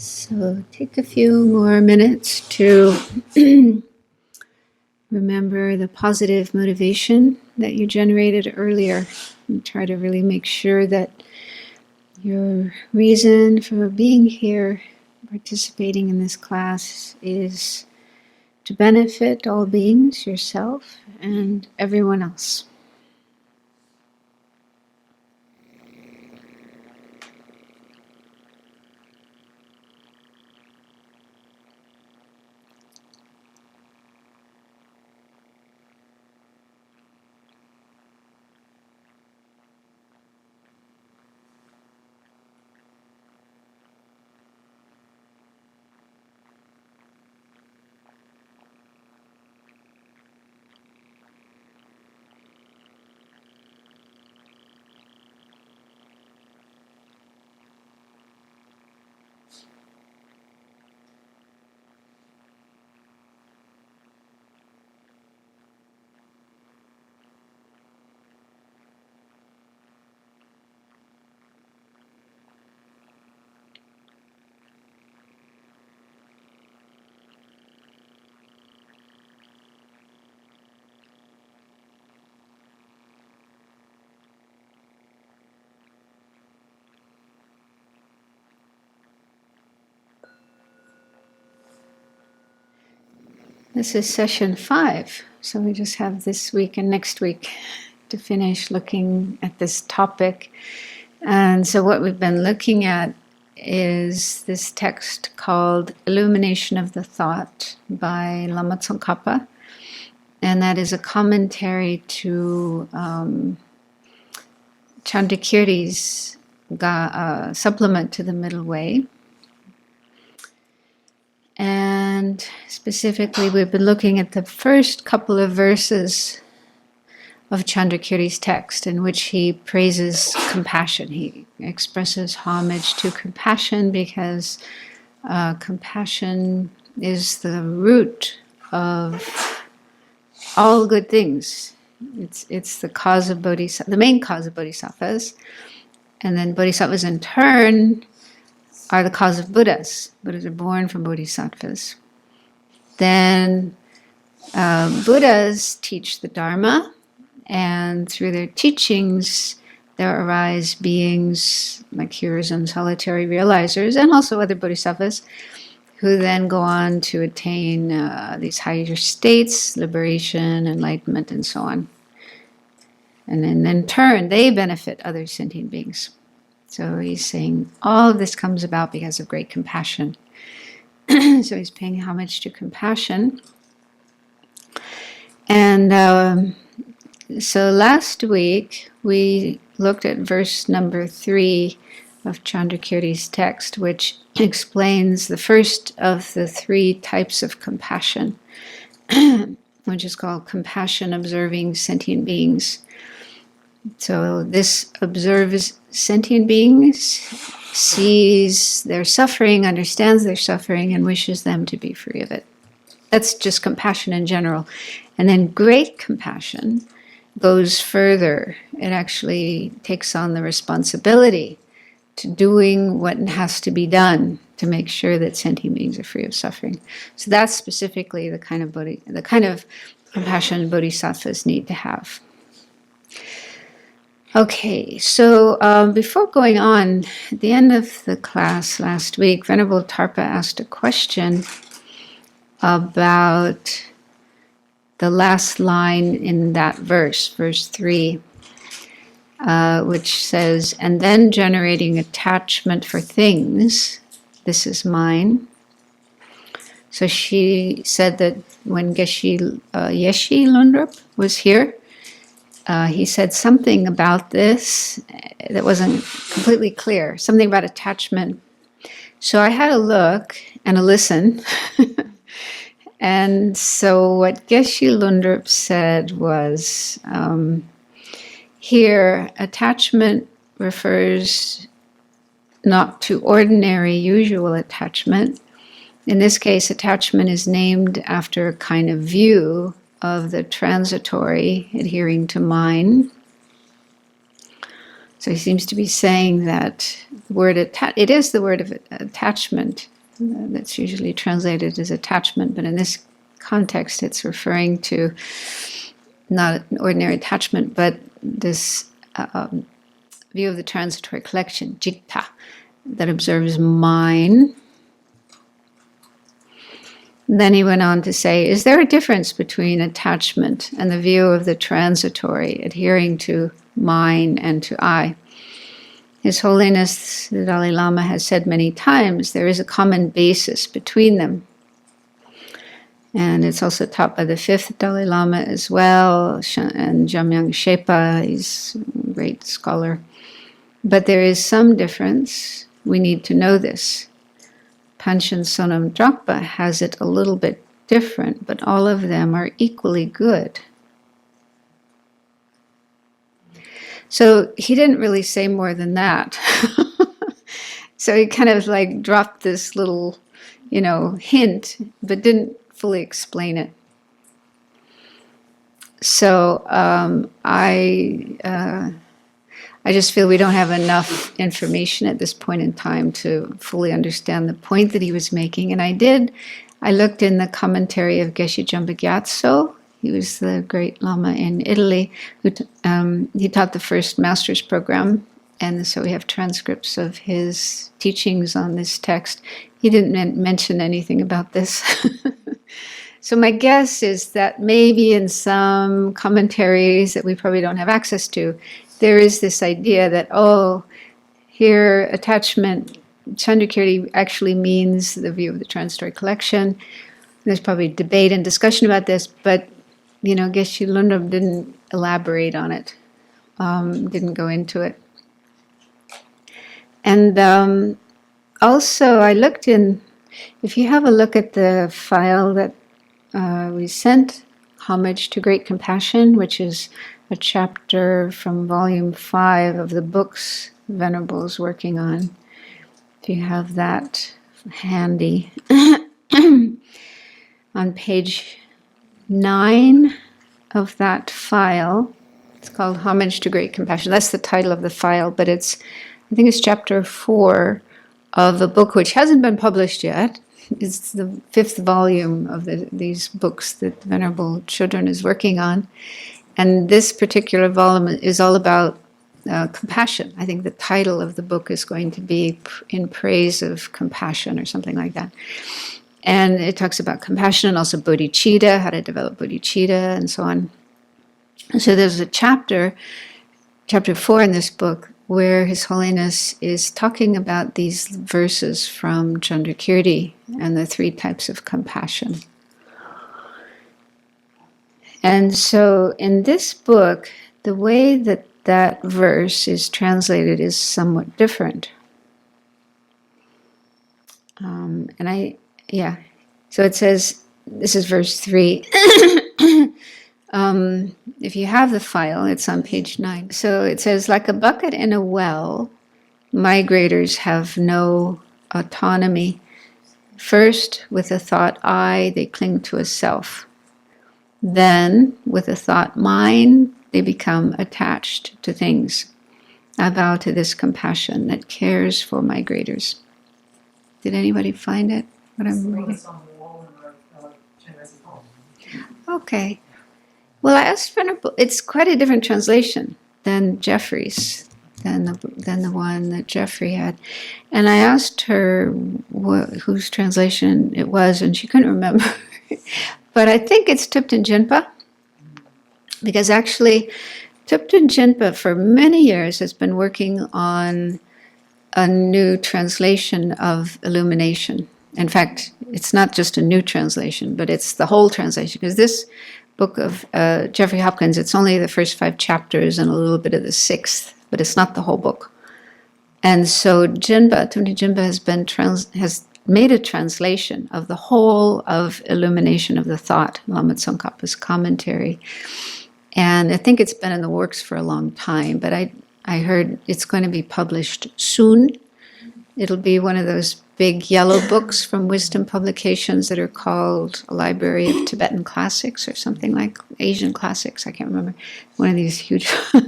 So take a few more minutes to remember the positive motivation that you generated earlier and try to really make sure that your reason for being here, participating in this class, is to benefit all beings, yourself, and everyone else. This is session 5, so we just have this week and next week to finish looking at this topic. And so what we've been looking at is this text called Illumination of the Thought by Lama Tsongkhapa. And that is a commentary to Chandrakirti's supplement to the Middle Way. And specifically, we've been looking at the first couple of verses of Chandrakirti's text in which he praises compassion. He expresses homage to compassion because compassion is the root of all good things. It's the cause of the main cause of bodhisattvas, and then bodhisattvas in turn are the cause of Buddhas. Buddhas are born from bodhisattvas. Then Buddhas teach the Dharma, and through their teachings there arise beings like hearers and solitary realizers, and also other bodhisattvas, who then go on to attain these higher states, liberation, enlightenment, and so on. And then in turn, they benefit other sentient beings. So he's saying all of this comes about because of great compassion. So he's paying homage to compassion. And so last week we looked at verse number 3 of Chandrakirti's text, which explains the first of the 3 types of compassion, which is called compassion observing sentient beings. So this observes sentient beings, sees their suffering, understands their suffering, and wishes them to be free of it. That's just compassion in general. And then great compassion goes further. It actually takes on the responsibility to doing what has to be done to make sure that sentient beings are free of suffering. So that's specifically the kind of compassion bodhisattvas need to have. Okay, so before going on, at the end of the class last week, Venerable Tarpa asked a question about the last line in that verse, verse 3, which says, and then generating attachment for things, this is mine. So she said that when Geshe Lundrup was here, he said something about this that wasn't completely clear, something about attachment. So I had a look and a listen. And so what Geshe Lundrup said was, here, attachment refers not to ordinary, usual attachment. In this case, attachment is named after a kind of view of the transitory adhering to mind. So he seems to be saying that the word it is the word of attachment that's usually translated as attachment, but in this context it's referring to not an ordinary attachment, but this view of the transitory collection, jikta, that observes mine. Then he went on to say, is there a difference between attachment and the view of the transitory, adhering to mine and to I? His Holiness the Dalai Lama has said many times there is a common basis between them. And it's also taught by the fifth Dalai Lama as well, and Jamyang Shepa, he's a great scholar. But there is some difference. We need to know this. Panchen Sonam Drakpa has it a little bit different, but all of them are equally good. So he didn't really say more than that. So he kind of like dropped this little, hint, but didn't fully explain it. So I just feel we don't have enough information at this point in time to fully understand the point that he was making. And I looked in the commentary of Geshe Jumba Gyatso. He was the great Lama in Italy. He taught the first master's program. And so we have transcripts of his teachings on this text. He didn't mention anything about this. So my guess is that maybe in some commentaries that we probably don't have access to, there is this idea that, here attachment, Chandrakirti actually means the view of the transitory collection. There's probably debate and discussion about this, but, Geshe Lundam didn't elaborate on it, didn't go into it. And also I looked in, if you have a look at the file that we sent, Homage to Great Compassion, which is a chapter from volume 5 of the books Venerable is working on. If you have that handy. On page 9 of that file, it's called Homage to Great Compassion. That's the title of the file, but I think it's chapter 4 of a book which hasn't been published yet. It's the 5th volume of these books that Venerable Children is working on. And this particular volume is all about compassion. I think the title of the book is going to be In Praise of Compassion or something like that. And it talks about compassion and also bodhicitta, how to develop bodhicitta and so on. So there's a chapter 4 in this book, where His Holiness is talking about these verses from Chandrakirti and the 3 types of compassion. And so in this book, the way that verse is translated is somewhat different. So it says, this is verse 3. If you have the file, it's on page 9. So it says, like a bucket in a well, migrators have no autonomy. First, with the thought I, they cling to a self. Then, with the thought mine, they become attached to things. I vow to this compassion that cares for migrators. Did anybody find it? What I'm reading? Okay. Well, I asked Venerable, it's quite a different translation than Jeffrey's, than the one that Jeffrey had. And I asked her whose translation it was, and she couldn't remember. But I think it's Thupten Jinpa, because actually Thupten Jinpa for many years has been working on a new translation of Illumination. In fact, it's not just a new translation, but it's the whole translation, because this book of Jeffrey Hopkins, it's only the first 5 chapters and a little bit of the 6th, but it's not the whole book. And so Thupten Jinpa has made a translation of the whole of Illumination of the Thought, Lama Tsongkhapa's commentary. And I think it's been in the works for a long time, but I heard it's going to be published soon. It'll be one of those big yellow books from Wisdom Publications that are called A Library of Tibetan Classics or something like Asian Classics. I can't remember. One of these huge. So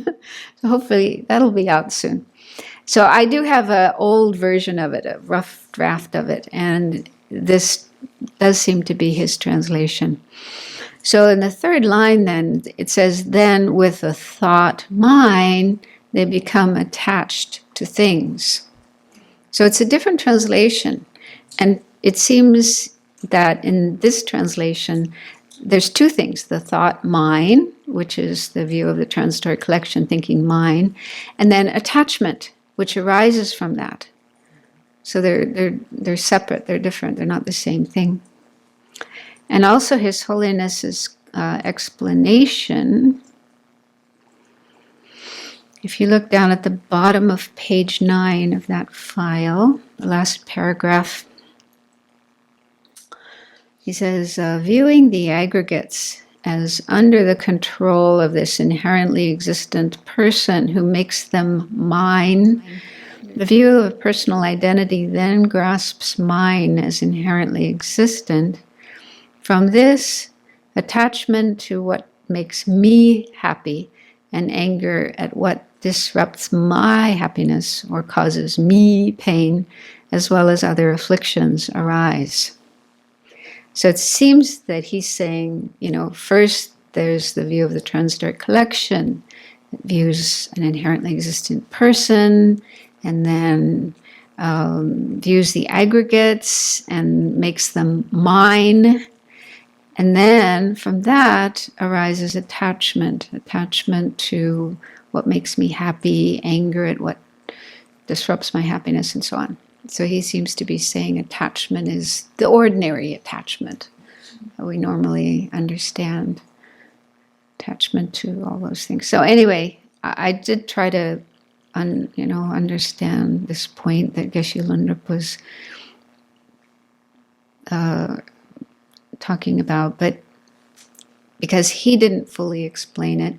hopefully that'll be out soon. So I do have an old version of it, a rough draft of it, and this does seem to be his translation. So in the third line then, it says, then with a thought mind, they become attached to things. So it's a different translation. And it seems that in this translation, there's two things: the thought mine, which is the view of the transitory collection, thinking mine, and then attachment, which arises from that. So they're separate, they're different, they're not the same thing. And also His Holiness's explanation, if you look down at the bottom of page 9 of that file, the last paragraph, he says, viewing the aggregates as under the control of this inherently existent person who makes them mine, the view of personal identity then grasps mine as inherently existent. From this, attachment to what makes me happy and anger at what disrupts my happiness or causes me pain, as well as other afflictions, arise. So it seems that he's saying, first there's the view of the transitory collection that views an inherently existent person, and then views the aggregates and makes them mine. And then from that arises attachment to what makes me happy, anger at what disrupts my happiness, and so on. So he seems to be saying attachment is the ordinary attachment that we normally understand. Attachment to all those things. So anyway, I did try to understand this point that Geshe Lundrup was talking about, but because he didn't fully explain it,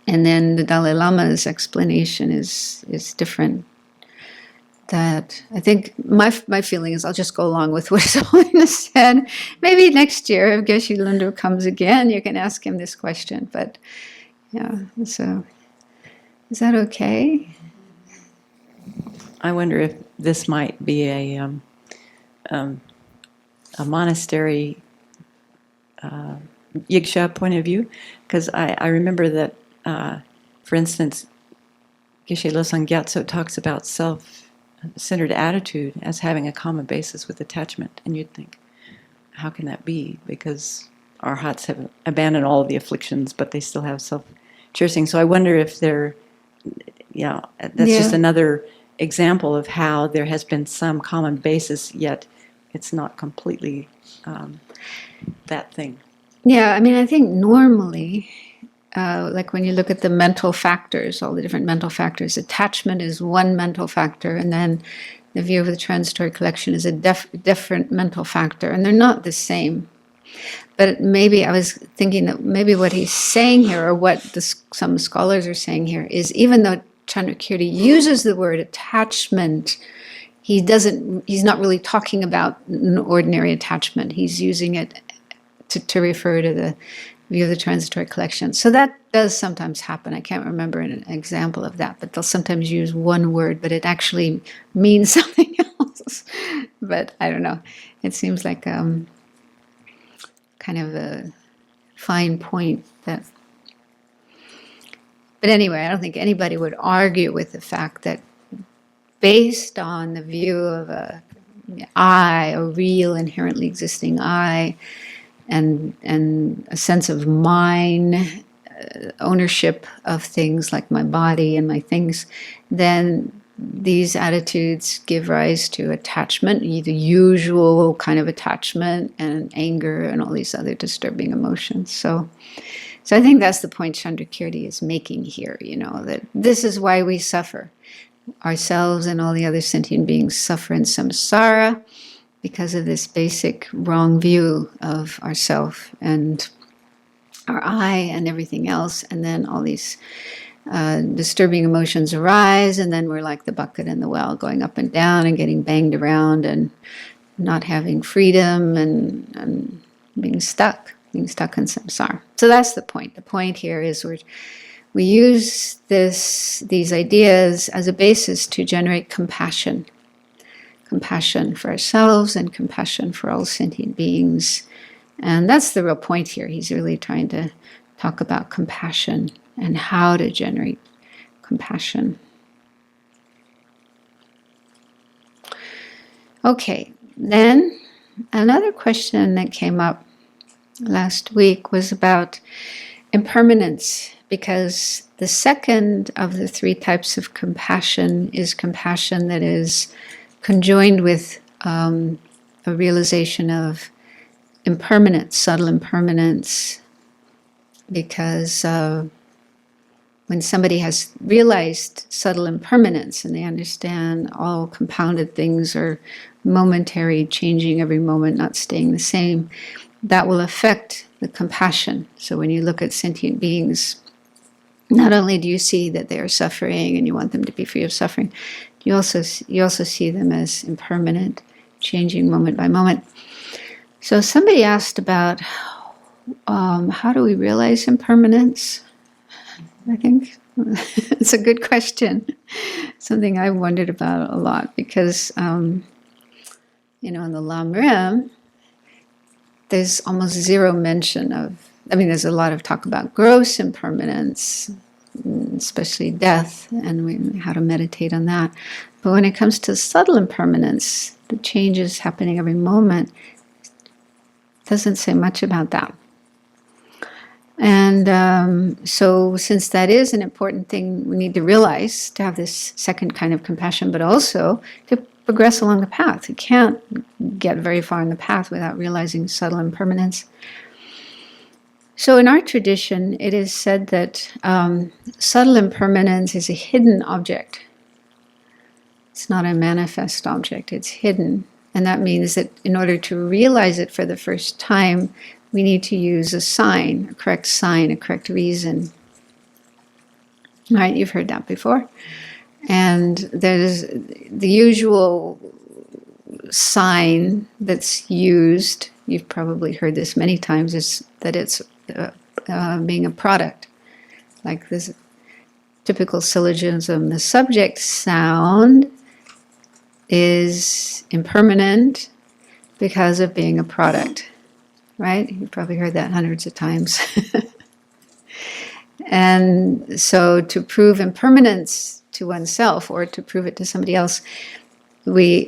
and then the Dalai Lama's explanation is different. That I think my feeling is I'll just go along with what His Holiness said. Maybe next year, if Geshe Lundrup comes again, you can ask him this question. But yeah, so is that okay? I wonder if this might be a monastery yiksha point of view, because I remember that, for instance, Geshe Losang Gyatso talks about self-centered attitude as having a common basis with attachment, and you'd think, how can that be? Because our hearts have abandoned all of the afflictions, but they still have self-cherishing. So I wonder if that's just another example of how there has been some common basis, yet it's not completely that thing. Yeah, I mean, I think normally, like when you look at the mental factors, all the different mental factors, attachment is one mental factor, and then the view of the transitory collection is a different mental factor, and they're not the same. But maybe I was thinking that maybe what he's saying here, or what some scholars are saying here, is even though Chandrakirti uses the word attachment, he's not really talking about an ordinary attachment. He's using it to refer to the view of the transitory collection. So that does sometimes happen. I can't remember an example of that, but they'll sometimes use one word, but it actually means something else. But I don't know. It seems like kind of a fine point that. But anyway, I don't think anybody would argue with the fact that based on the view of a real inherently existing I, and a sense of mine, ownership of things like my body and my things, then these attitudes give rise to attachment, the usual kind of attachment, and anger and all these other disturbing emotions. So I think that's the point Chandrakirti is making here, that this is why we suffer. Ourselves and all the other sentient beings suffer in samsara because of this basic wrong view of ourself and our I and everything else. And then all these disturbing emotions arise, and then we're like the bucket in the well, going up and down and getting banged around and not having freedom and being stuck in samsara. So that's the point. The point here is we use these ideas as a basis to generate compassion. Compassion for ourselves and compassion for all sentient beings. And that's the real point here. He's really trying to talk about compassion and how to generate compassion. Okay, then another question that came up last week was about impermanence, because the second of the three types of compassion is compassion that is conjoined with a realization of impermanence, subtle impermanence, because when somebody has realized subtle impermanence and they understand all compounded things are momentary, changing every moment, not staying the same, that will affect the compassion. So when you look at sentient beings, not only do you see that they are suffering and you want them to be free of suffering, you also see them as impermanent, changing moment by moment. So somebody asked about how do we realize impermanence? I think it's a good question. Something I've wondered about a lot because, in the Lam Rim, there's almost zero mention of, there's a lot of talk about gross impermanence, especially death, and how to meditate on that. But when it comes to subtle impermanence, the changes happening every moment, doesn't say much about that. And so since that is an important thing we need to realize to have this second kind of compassion, but also to progress along the path. You can't get very far in the path without realizing subtle impermanence. So in our tradition, it is said that subtle impermanence is a hidden object. It's not a manifest object, it's hidden. And that means that in order to realize it for the first time, we need to use a sign, a correct reason. Right, you've heard that before. And there's the usual sign that's used, you've probably heard this many times, is that it's being a product. Like this typical syllogism, the subject sound is impermanent because of being a product. Right? You've probably heard that hundreds of times. And so to prove impermanence to oneself or to prove it to somebody else, we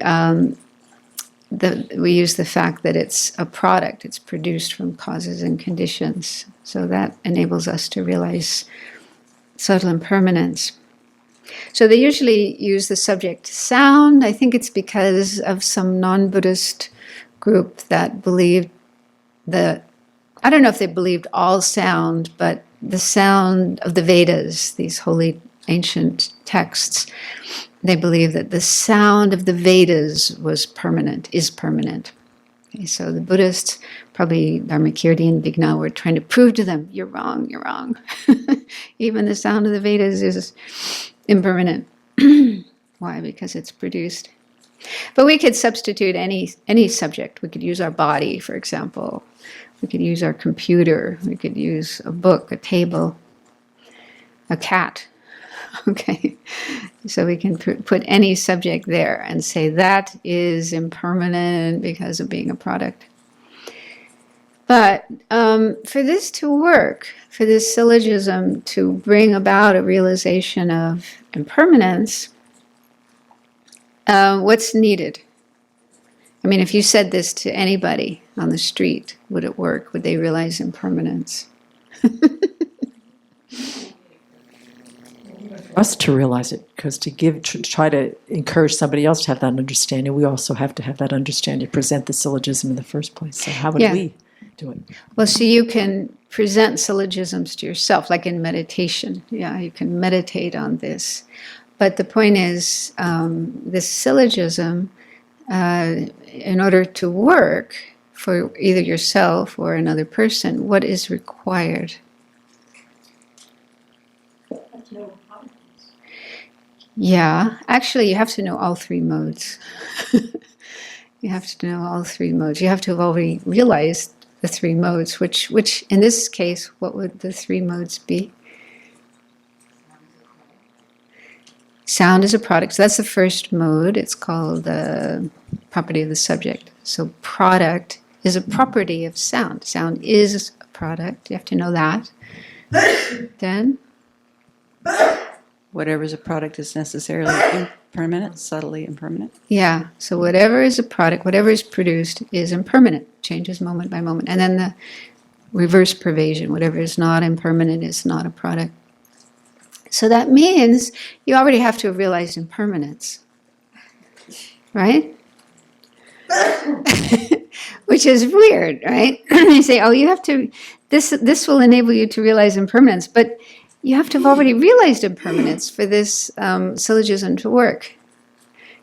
use the fact that it's a product. It's produced from causes and conditions. So that enables us to realize subtle impermanence. So they usually use the subject sound. I think it's because of some non-Buddhist group that believed I don't know if they believed all sound, but the sound of the Vedas, these holy ancient texts, they believe that the sound of the Vedas is permanent. Okay, so the Buddhists, probably Dharmakirti and Vigna, were trying to prove to them, you're wrong. Even the sound of the Vedas is impermanent. Why? Because it's produced. But we could substitute any subject. We could use our body, for example. We could use our computer. We could use a book, a table, a cat. Okay. So we can put any subject there and say that is impermanent because of being a product. But for this to work, for this syllogism to bring about a realization of impermanence, what's needed? If you said this to anybody on the street, would it work? Would they realize impermanence? For us to realize it, because to try to encourage somebody else to have that understanding, we also have to have that understanding to present the syllogism in the first place. So how would we do it? Well, so you can present syllogisms to yourself, like in meditation. Yeah, you can meditate on this. But the point is, this syllogism, in order to work for either yourself or another person, what is required? Yeah, actually, you have to know all three modes. You have to know all three modes. You have to have already realized the three modes, which in this case, what would the three modes be? Sound is a product. So that's the first mode. It's called the property of the subject. So product is a property of sound. Sound is a product. You have to know that. Then? Whatever is a product is necessarily impermanent, subtly impermanent. Yeah. So whatever is a product, whatever is produced is impermanent. Changes moment by moment. And then the reverse pervasion. Whatever is not impermanent is not a product. So that means you already have to have realized impermanence, right? Which is weird, right? You say, oh, you have to, this will enable you to realize impermanence, but you have to have already realized impermanence for this syllogism to work.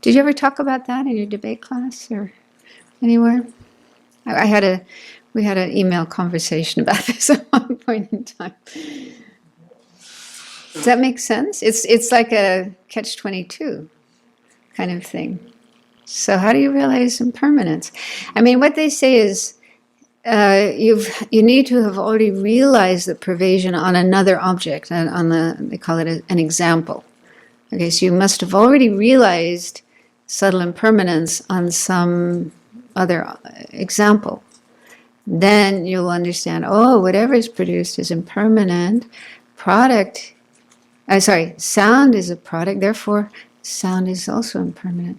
Did you ever talk about that in your debate class or anywhere? We had an email conversation about this at one point in time. Does that make sense? It's like a catch-22 kind of thing. So how do you realize impermanence? I mean, what they say is you need to have already realized the pervasion on another object, they call it an example. Okay, so you must have already realized subtle impermanence on some other example. Then you'll understand, oh, whatever is produced is impermanent. Sound is a product, therefore sound is also impermanent.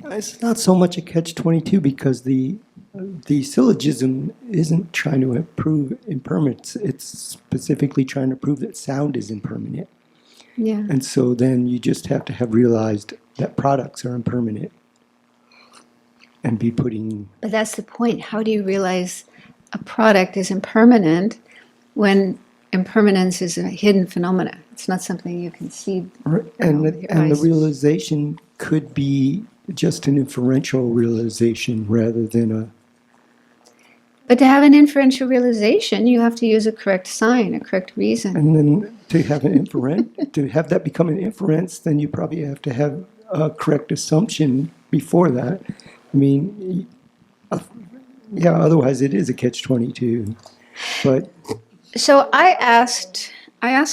It's not so much a catch-22 because the syllogism isn't trying to prove impermanence. It's specifically trying to prove that sound is impermanent. Yeah. And so then you just have to have realized that products are impermanent and be putting... But that's the point. How do you realize a product is impermanent when impermanence is a hidden phenomena? It's not something you can see. And with your the eyes. realization could be just an inferential realization rather than a... But to have an inferential realization, you have to use a correct sign, a correct reason. And then to have an to have that become an inference, then you probably have to have a correct assumption before that. I mean, yeah, otherwise it is a catch-22. But So I asked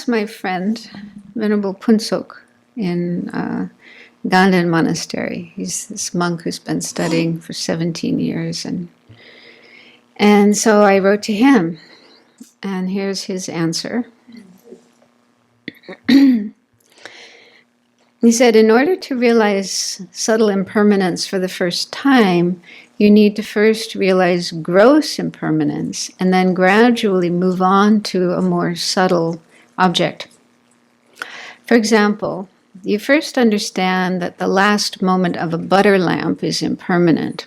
my friend, Venerable Punsok, in Ganden Monastery. He's this monk who's been studying for 17 years. And so I wrote to him, and here's his answer. He said, in order to realize subtle impermanence for the first time, you need to first realize gross impermanence and then gradually move on to a more subtle object. For example, you first understand that the last moment of a butter lamp is impermanent.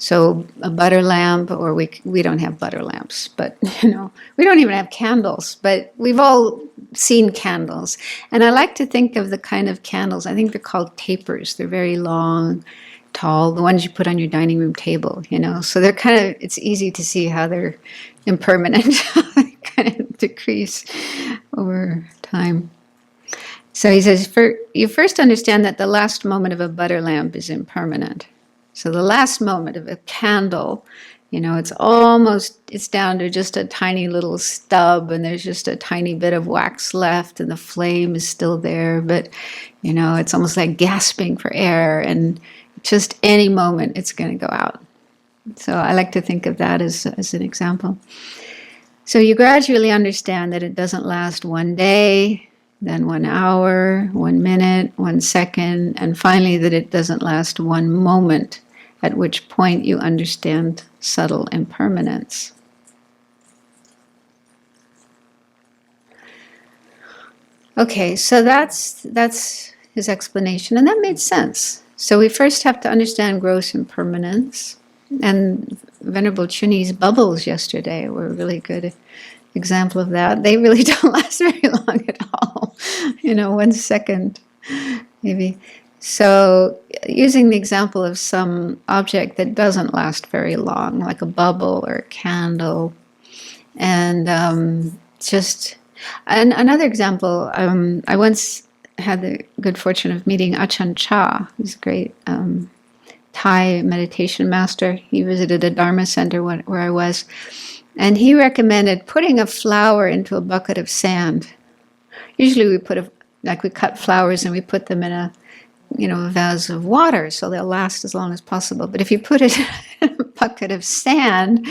So a butter lamp, or we don't have butter lamps, but we don't even have candles, but we've all seen candles. And I like to think of the kind of candles, I think they're called tapers. They're very long, tall, the ones you put on your dining room table, So they're it's easy to see how they're impermanent, they kind of decrease over time. So he says, you first understand that the last moment of a butter lamp is impermanent. So the last moment of a candle, it's down to just a tiny little stub, and there's just a tiny bit of wax left, and the flame is still there, but, it's almost like gasping for air, and just any moment it's going to go out. So I like to think of that as an example. So you gradually understand that it doesn't last one day, then 1 hour, 1 minute, 1 second, and finally that it doesn't last 1 moment, at which point you understand subtle impermanence. Okay, so that's his explanation, and that made sense. So we first have to understand gross impermanence, and Venerable Chuni's bubbles yesterday were a really good example of that. They really don't last very long at all, 1 second maybe. So using the example of some object that doesn't last very long, like a bubble or a candle, and another example, I once had the good fortune of meeting Ajahn Chah, who's a great Thai meditation master. He visited a Dharma center where I was, And he recommended putting a flower into a bucket of sand. Usually we we cut flowers and we put them in a vase of water so they'll last as long as possible. But if you put it in a bucket of sand,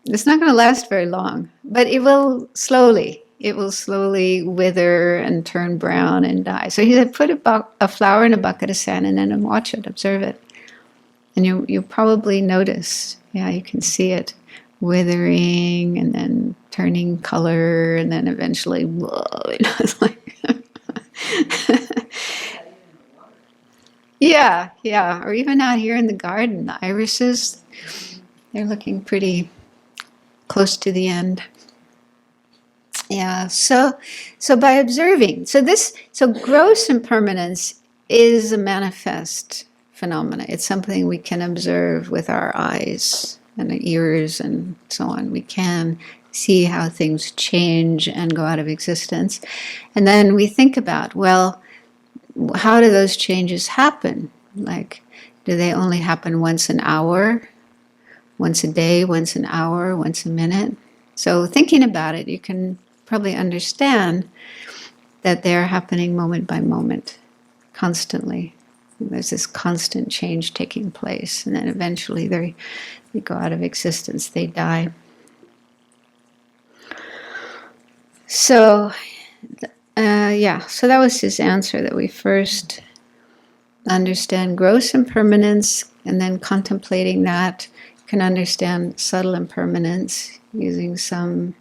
it's not going to last very long. But it will slowly wither and turn brown and die. So he said, put a flower in a bucket of sand and then watch it, observe it. And you'll probably notice, you can see it withering and then turning color and then eventually, whoa, it's like... Yeah, or even out here in the garden, the irises, they're looking pretty close to the end. Yeah, so by observing, so gross impermanence is a manifest phenomena. It's something we can observe with our eyes and our ears and so on. We can see how things change and go out of existence. And then we think about, well, how do those changes happen? Like, do they only happen once an hour, once a day, once an hour, once a minute? So thinking about it, you can probably understand that they're happening moment by moment, constantly. There's this constant change taking place, and then eventually they go out of existence, they die. So, so that was his answer, that we first understand gross impermanence, and then contemplating that, can understand subtle impermanence using some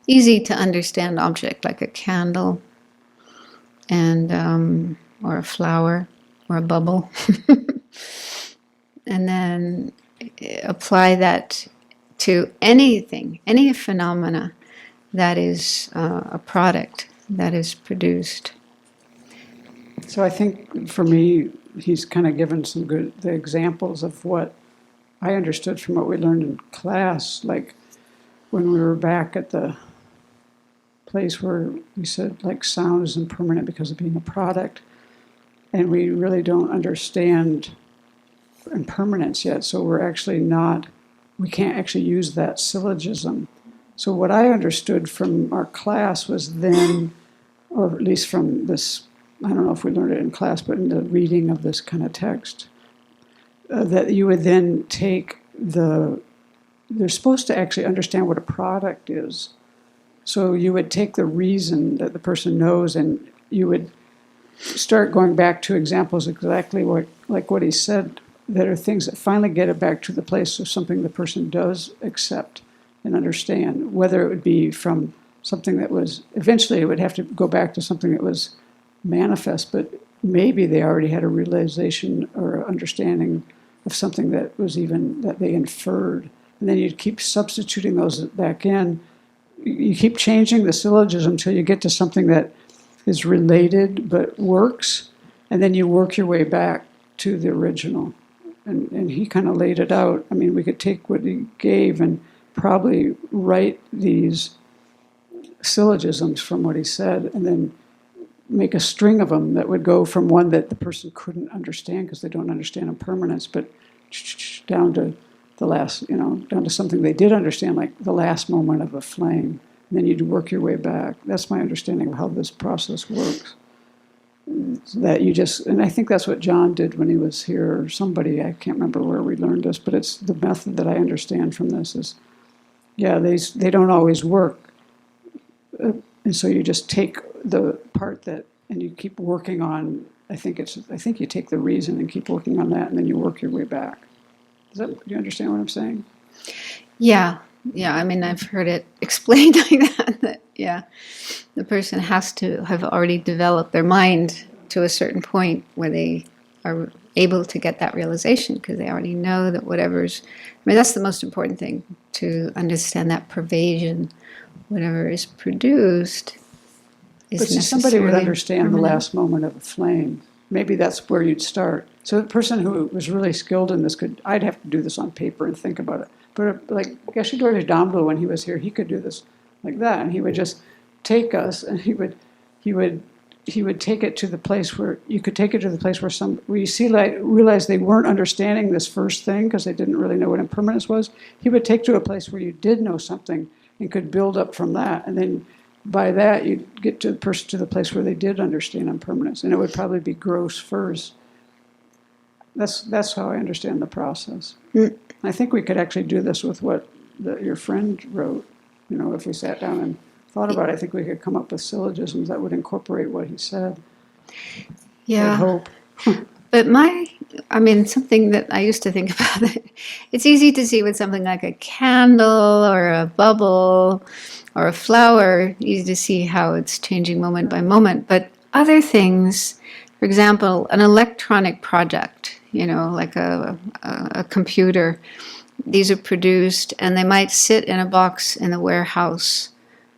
easy to understand object like a candle and or a flower or a bubble. And then apply that to anything, any phenomena that is a product that is produced. So I think for me, he's kind of given some the examples of what I understood from what we learned in class, like when we were back at the place where we said like sound is impermanent because of being a product, and we really don't understand impermanence yet, so we can't actually use that syllogism. So what I understood from our class was then, or at least from this, I don't know if we learned it in class, but in the reading of this kind of text, that you would then take they're supposed to actually understand what a product is. So you would take the reason that the person knows, and you would start going back to examples exactly what he said, that are things that finally get it back to the place of something the person does accept and understand, whether it would be from something that was, eventually it would have to go back to something that was manifest, but maybe they already had a realization or understanding of something that was even, that they inferred. And then you'd keep substituting those back in. You keep changing the syllogism until you get to something that is related but works, and then you work your way back to the original. And he kind of laid it out. I mean, we could take what he gave and probably write these syllogisms from what he said, and then make a string of them that would go from one that the person couldn't understand because they don't understand impermanence, but down to the last, down to something they did understand, like the last moment of a flame. And then you'd work your way back. That's my understanding of how this process works. That you just, and I think that's what John did when he was here, or somebody, I can't remember where we learned this, but it's the method that I understand from this is, they don't always work. And so you just take the part that, and you keep working on, I think you take the reason and keep working on that, and then you work your way back. Do you understand what I'm saying? Yeah. I mean, I've heard it explained like that, the person has to have already developed their mind to a certain point where they are able to get that realization, because they already know that that's the most important thing, to understand that pervasion, whatever is produced is But see, somebody would understand permanent. the last moment of a flame. Maybe that's where you'd start. So the person who was really skilled in this I'd have to do this on paper and think about it. But like Geshe Dorje Damdul, when he was here, he could do this like that, and he would just take us, and he would he would take it to the place where you could take it to the place where you see, like, realize they weren't understanding this first thing because they didn't really know what impermanence was. He would take to a place where you did know something and could build up from that, and then by that you'd get to the place where they did understand impermanence, and it would probably be gross first. That's how I understand the process. I think we could actually do this with what your friend wrote. If we sat down and thought about it, I think we could come up with syllogisms that would incorporate what he said. I Yeah. hope. But something that I used to think about, it's easy to see with something like a candle or a bubble or a flower, easy to see how it's changing moment by moment. But other things, for example, an electronic project, like a computer, these are produced and they might sit in a box in a warehouse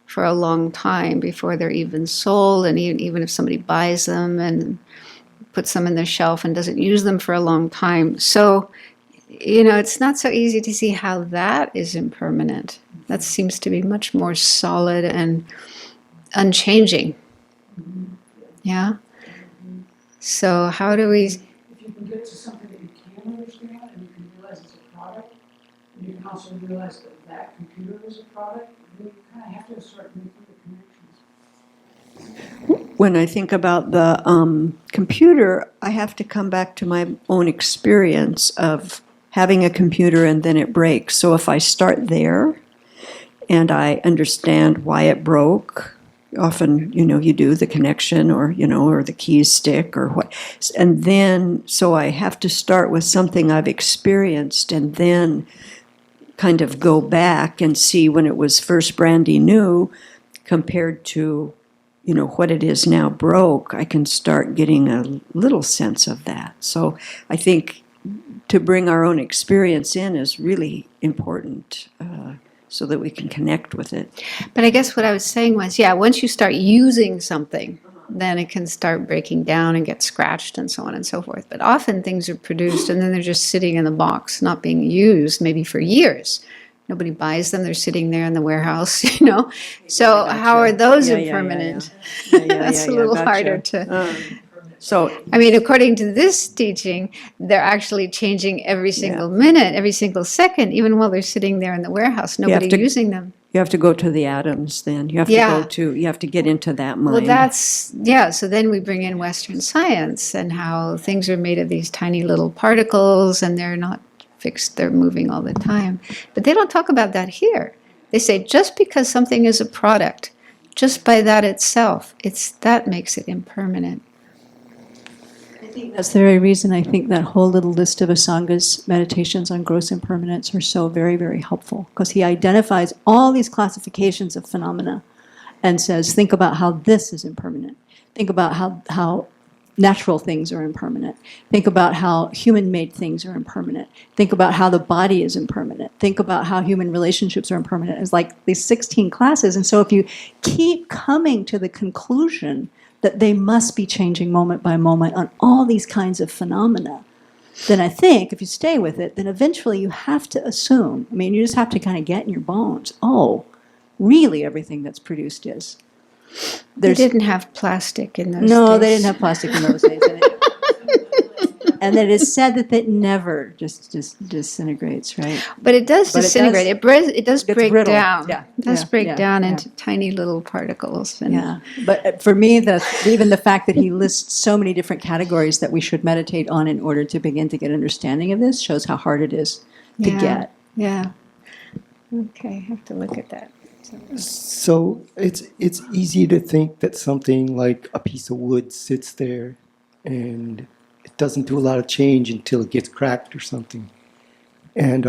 for a long time before they're even sold. And even if somebody buys them and puts them in the shelf and doesn't use them for a long time. So, it's not so easy to see how that is impermanent. That seems to be much more solid and unchanging. Yeah? So how do we... If you can get to something that you can understand and you can realize it's a product, and you can also realize that computer is a product, you kind of have to start making the connections. When I think about the computer, I have to come back to my own experience of having a computer and then it breaks. So if I start there and I understand why it broke, often, you do the connection or the keys stick or what. And then, so I have to start with something I've experienced and then kind of go back and see when it was first brandy new compared to what it is now broke. I can start getting a little sense of that. So I think to bring our own experience in is really important so that we can connect with it. But I guess what I was saying was, once you start using something, then it can start breaking down and get scratched and so on and so forth. But often things are produced and then they're just sitting in the box, not being used maybe for years. Nobody buys them. They're sitting there in the warehouse, So how are those impermanent? That's a little harder to... So according to this teaching, they're actually changing every single minute, every single second, even while they're sitting there in the warehouse. Nobody using them. you have to go to the atoms then. You have you have to get into that mind. Well, so then we bring in Western science and how things are made of these tiny little particles and they're not fixed, they're moving all the time. But they don't talk about that here. They say just because something is a product, just by that itself, that makes it impermanent. That's the very reason I think that whole little list of Asanga's meditations on gross impermanence are so very, very helpful, because he identifies all these classifications of phenomena and says, think about how this is impermanent. Think about how natural things are impermanent. Think about how human-made things are impermanent. Think about how the body is impermanent. Think about how human relationships are impermanent. It's like these 16 classes. And so if you keep coming to the conclusion that they must be changing moment by moment on all these kinds of phenomena, then I think if you stay with it, then eventually you have to assume, you just have to kind of get in your bones, really everything that's produced is. They didn't have plastic in those days. No, they didn't have plastic in those days. And it is said that it never just disintegrates, right? But it does disintegrate. It does break brittle. down. Yeah. It does break down Yeah. into tiny little particles. And Yeah, but for me, even the fact that he lists so many different categories that we should meditate on in order to begin to get understanding of this shows how hard it is to get. Yeah. Okay, I have to look at that. So it's easy to think that something like a piece of wood sits there and it doesn't do a lot of change until it gets cracked or something. And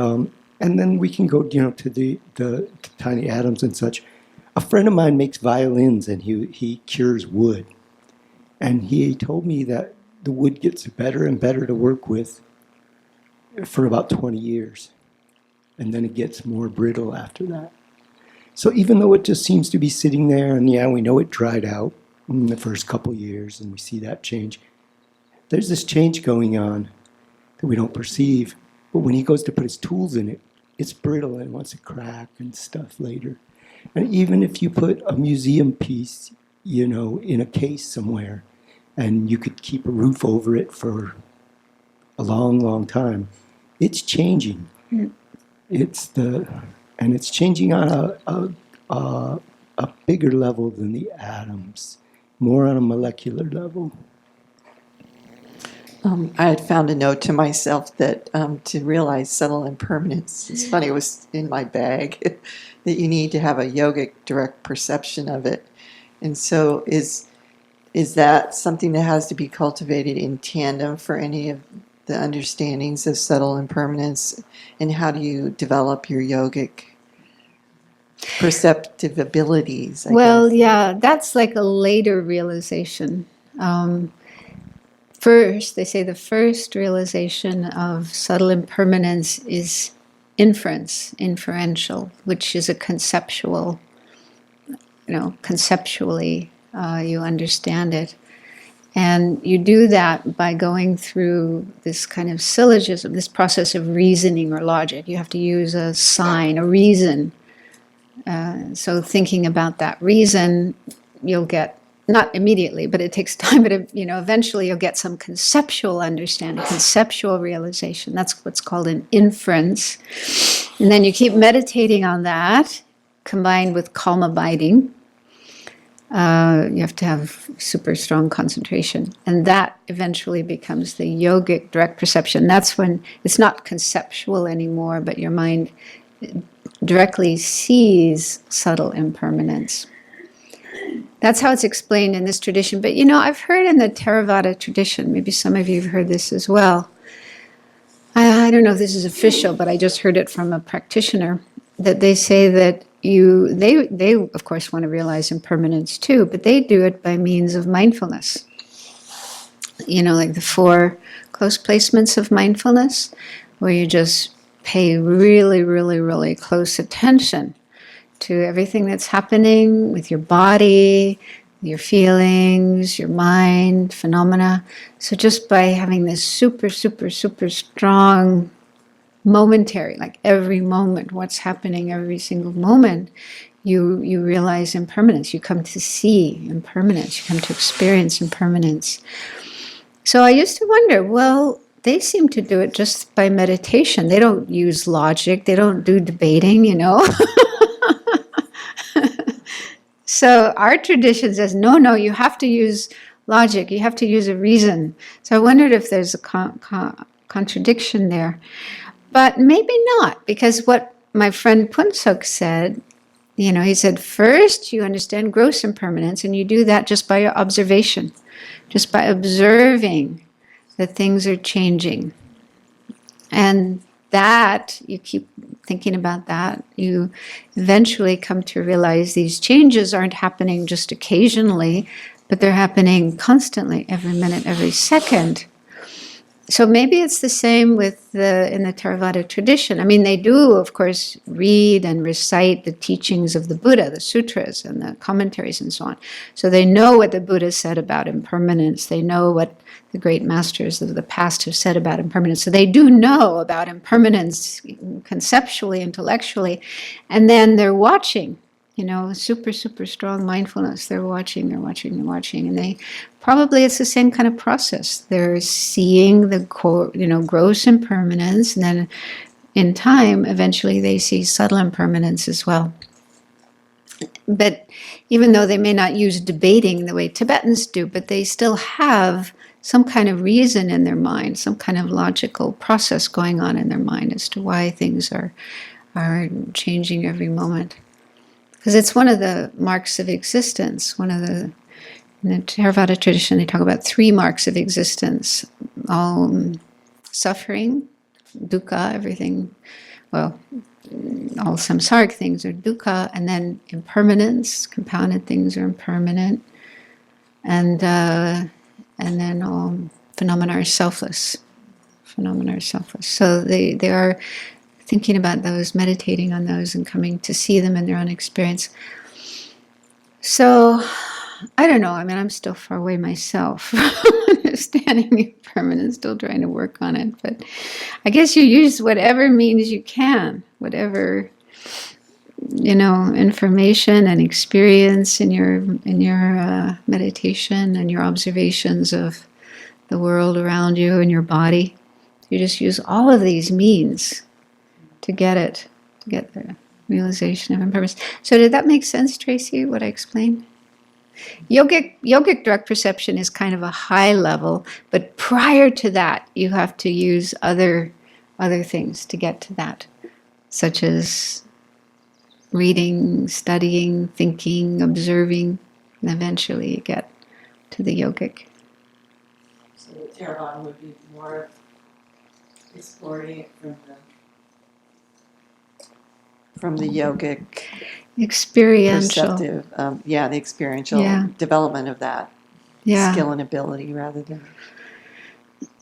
then we can go, to the tiny atoms and such. A friend of mine makes violins and he cures wood. And he told me that the wood gets better and better to work with for about 20 years. And then it gets more brittle after that. So even though it just seems to be sitting there, and we know it dried out in the first couple years, and we see that change, there's this change going on that we don't perceive. But when he goes to put his tools in it, it's brittle and wants to crack and stuff later. And even if you put a museum piece, in a case somewhere, and you could keep a roof over it for a long, long time. It's changing. And it's changing on a bigger level than the atoms, more on a molecular level. I had found a note to myself that to realize subtle impermanence, it's funny, it was in my bag, that you need to have a yogic direct perception of it. And so is that something that has to be cultivated in tandem for any of the understandings of subtle impermanence? And how do you develop your yogic perceptive abilities? I Well, guess? yeah, that's like a later realization. First, they say the first realization of subtle impermanence is inferential, which is a conceptual, conceptually you understand it. And you do that by going through this kind of syllogism, this process of reasoning or logic. You have to use a sign, a reason. So thinking about that reason, you'll get, not immediately, but it takes time, but eventually you'll get some conceptual understanding, conceptual realization. That's what's called an inference. And then you keep meditating on that, combined with calm abiding. You have to have super strong concentration. And that eventually becomes the yogic direct perception. That's when it's not conceptual anymore, but your mind directly sees subtle impermanence. That's how it's explained in this tradition. But I've heard in the Theravada tradition, maybe some of you have heard this as well. I don't know if this is official, but I just heard it from a practitioner, that they say that they of course want to realize impermanence too, but they do it by means of mindfulness. Like the 4 close placements of mindfulness, where you just pay really, really, really close attention to everything that's happening with your body, your feelings, your mind, phenomena. So just by having this super, super, super strong momentary, like every moment, what's happening every single moment, you realize impermanence. You come to see impermanence. You come to experience impermanence. So I used to wonder, well, they seem to do it just by meditation. They don't use logic. They don't do debating, So our tradition says, no, you have to use logic. You have to use a reason. So I wondered if there's a contradiction there. But maybe not, because what my friend Punsuk said, he said, first you understand gross impermanence, and you do that just by your observation, just by observing that things are changing. And that, you keep thinking about that, you eventually come to realize these changes aren't happening just occasionally, but they're happening constantly, every minute, every second. So maybe it's the same with in the Theravada tradition. I mean, they do, of course, read and recite the teachings of the Buddha, the sutras and the commentaries and so on. So they know what the Buddha said about impermanence. They know what the great masters of the past have said about impermanence. So they do know about impermanence conceptually, intellectually, and then they're watching. Super, super strong mindfulness. They're watching, and they probably, it's the same kind of process. They're seeing the gross impermanence, and then in time, eventually they see subtle impermanence as well. But even though they may not use debating the way Tibetans do, but they still have some kind of reason in their mind, some kind of logical process going on in their mind as to why things are changing every moment. Because it's one of the marks of existence. In the Theravada tradition, they talk about 3 marks of existence. All suffering, dukkha, everything, all samsaric things are dukkha, and then impermanence, compounded things are impermanent, and then all phenomena are selfless. So they are thinking about those, meditating on those, and coming to see them in their own experience. So, I don't know. I mean, I'm still far away myself from understanding impermanence, still trying to work on it. But I guess you use whatever means you can, whatever information and experience in your meditation and your observations of the world around you and your body. You just use all of these means to get the realization of impermanence. So did that make sense, Tracy, what I explained? Yogic direct perception is kind of a high level, but prior to that, you have to use other things to get to that, such as reading, studying, thinking, observing, and eventually you get to the yogic. So the Theravada would be more exploring it from the yogic Experiential. perceptive, the experiential development of that skill and ability rather than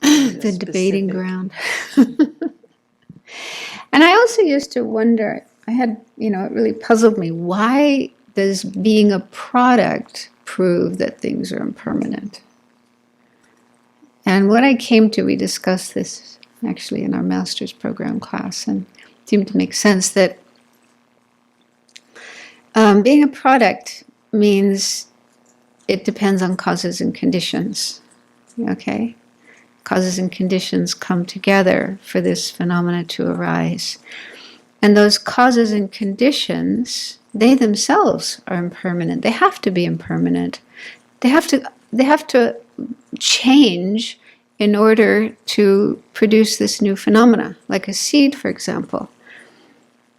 the debating ground. And I also used to wonder, it really puzzled me, why does being a product prove that things are impermanent? And what I came to, we discussed this actually in our master's program class, and it seemed to make sense that being a product means it depends on causes and conditions, okay? Causes and conditions come together for this phenomena to arise. And those causes and conditions, they themselves are impermanent. They have to be impermanent. They have to change in order to produce this new phenomena, like a seed, for example.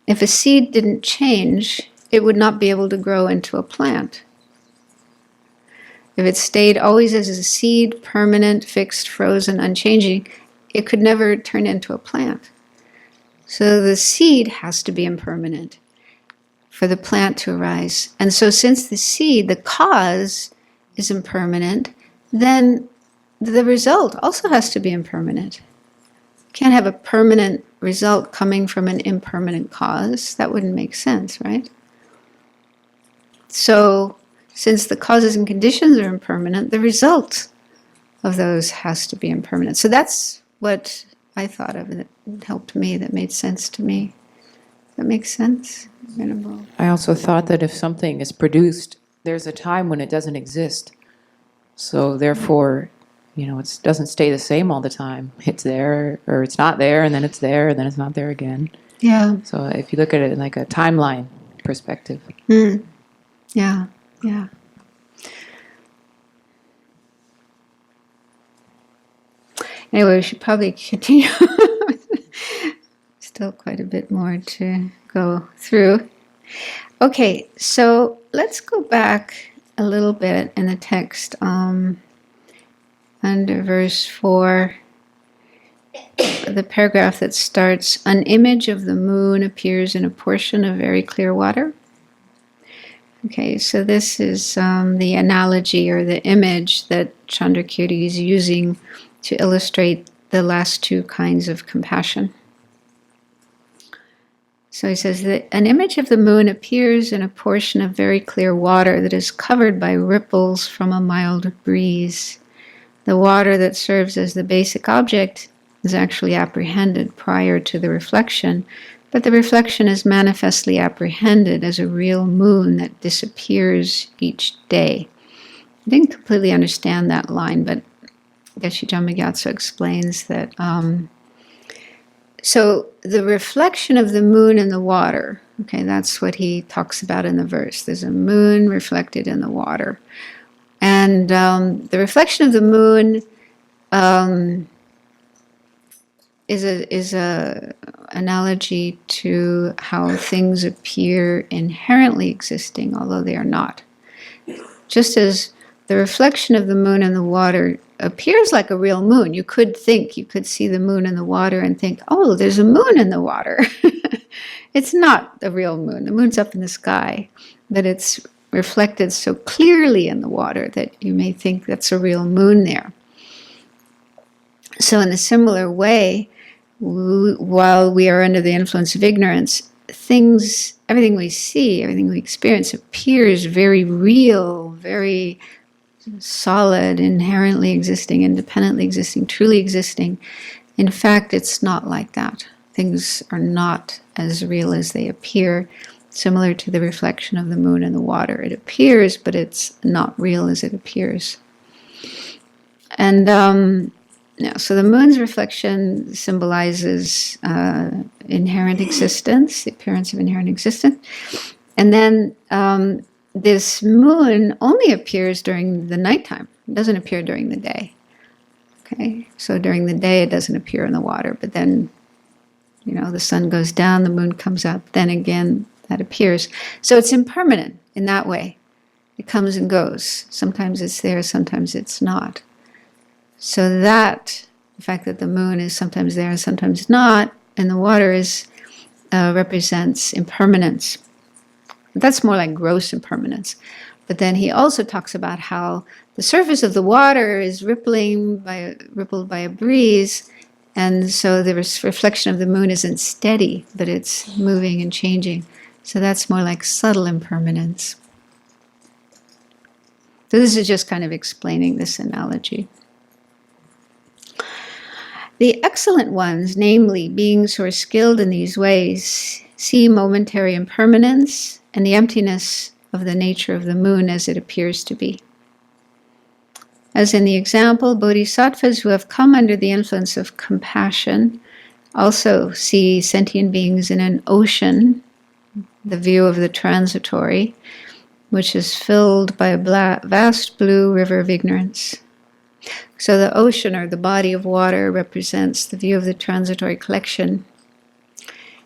If a seed didn't change, it would not be able to grow into a plant. If it stayed always as a seed, permanent, fixed, frozen, unchanging, it could never turn into a plant. So the seed has to be impermanent for the plant to arise. And so since the seed, the cause, is impermanent, then the result also has to be impermanent. You can't have a permanent result coming from an impermanent cause. That wouldn't make sense, right? So, since the causes and conditions are impermanent, the result of those has to be impermanent. So that's what I thought of that helped me, that made sense to me. Does that make sense? Venerable? I also thought that if something is produced, there's a time when it doesn't exist. So therefore, it doesn't stay the same all the time. It's there, or it's not there, and then it's there, and then it's not there again. Yeah. So if you look at it in like a timeline perspective. Yeah, yeah. Anyway, we should probably continue. Still quite a bit more to go through. Okay, so let's go back a little bit in the text under verse 4, the paragraph that starts, "An image of the moon appears in a portion of very clear water." Okay, so this is the analogy or the image that Chandrakirti is using to illustrate the last two kinds of compassion. So he says that an image of the moon appears in a portion of very clear water that is covered by ripples from a mild breeze. The water that serves as the basic object is actually apprehended prior to the reflection, but the reflection is manifestly apprehended as a real moon that disappears each day. I didn't completely understand that line, but Geshe Gyatso explains that so the reflection of the moon in the water, okay, that's what he talks about in the verse. There's a moon reflected in the water. And the reflection of the moon is a analogy to how things appear inherently existing, although they are not. Just as the reflection of the moon in the water appears like a real moon, you could see the moon in the water and think, oh, there's a moon in the water. It's not a real moon. The moon's up in the sky, but it's reflected so clearly in the water that you may think that's a real moon there. So in a similar way, while we are under the influence of ignorance, everything we see, everything we experience appears very real, very solid, inherently existing, independently existing, truly existing. In fact, it's not like that. Things are not as real as they appear. similar to the reflection of the moon in the water. It appears, but it's not real as it appears. And so the moon's reflection symbolizes inherent existence, the appearance of inherent existence. And then this moon only appears during the nighttime. It doesn't appear during the day. Okay, so during the day it doesn't appear in the water, but then, the sun goes down, the moon comes up, then again that appears. So it's impermanent in that way. It comes and goes. Sometimes it's there, sometimes it's not. So that, the fact that the moon is sometimes there and sometimes not, and the water represents impermanence. That's more like gross impermanence. But then he also talks about how the surface of the water is rippled by a breeze, and so the reflection of the moon isn't steady, but it's moving and changing. So that's more like subtle impermanence. So this is just kind of explaining this analogy. The excellent ones, namely beings who are skilled in these ways, see momentary impermanence and the emptiness of the nature of the moon as it appears to be. As in the example, bodhisattvas who have come under the influence of compassion also see sentient beings in an ocean, the view of the transitory, which is filled by a vast blue river of ignorance. So the ocean, or the body of water, represents the view of the transitory collection.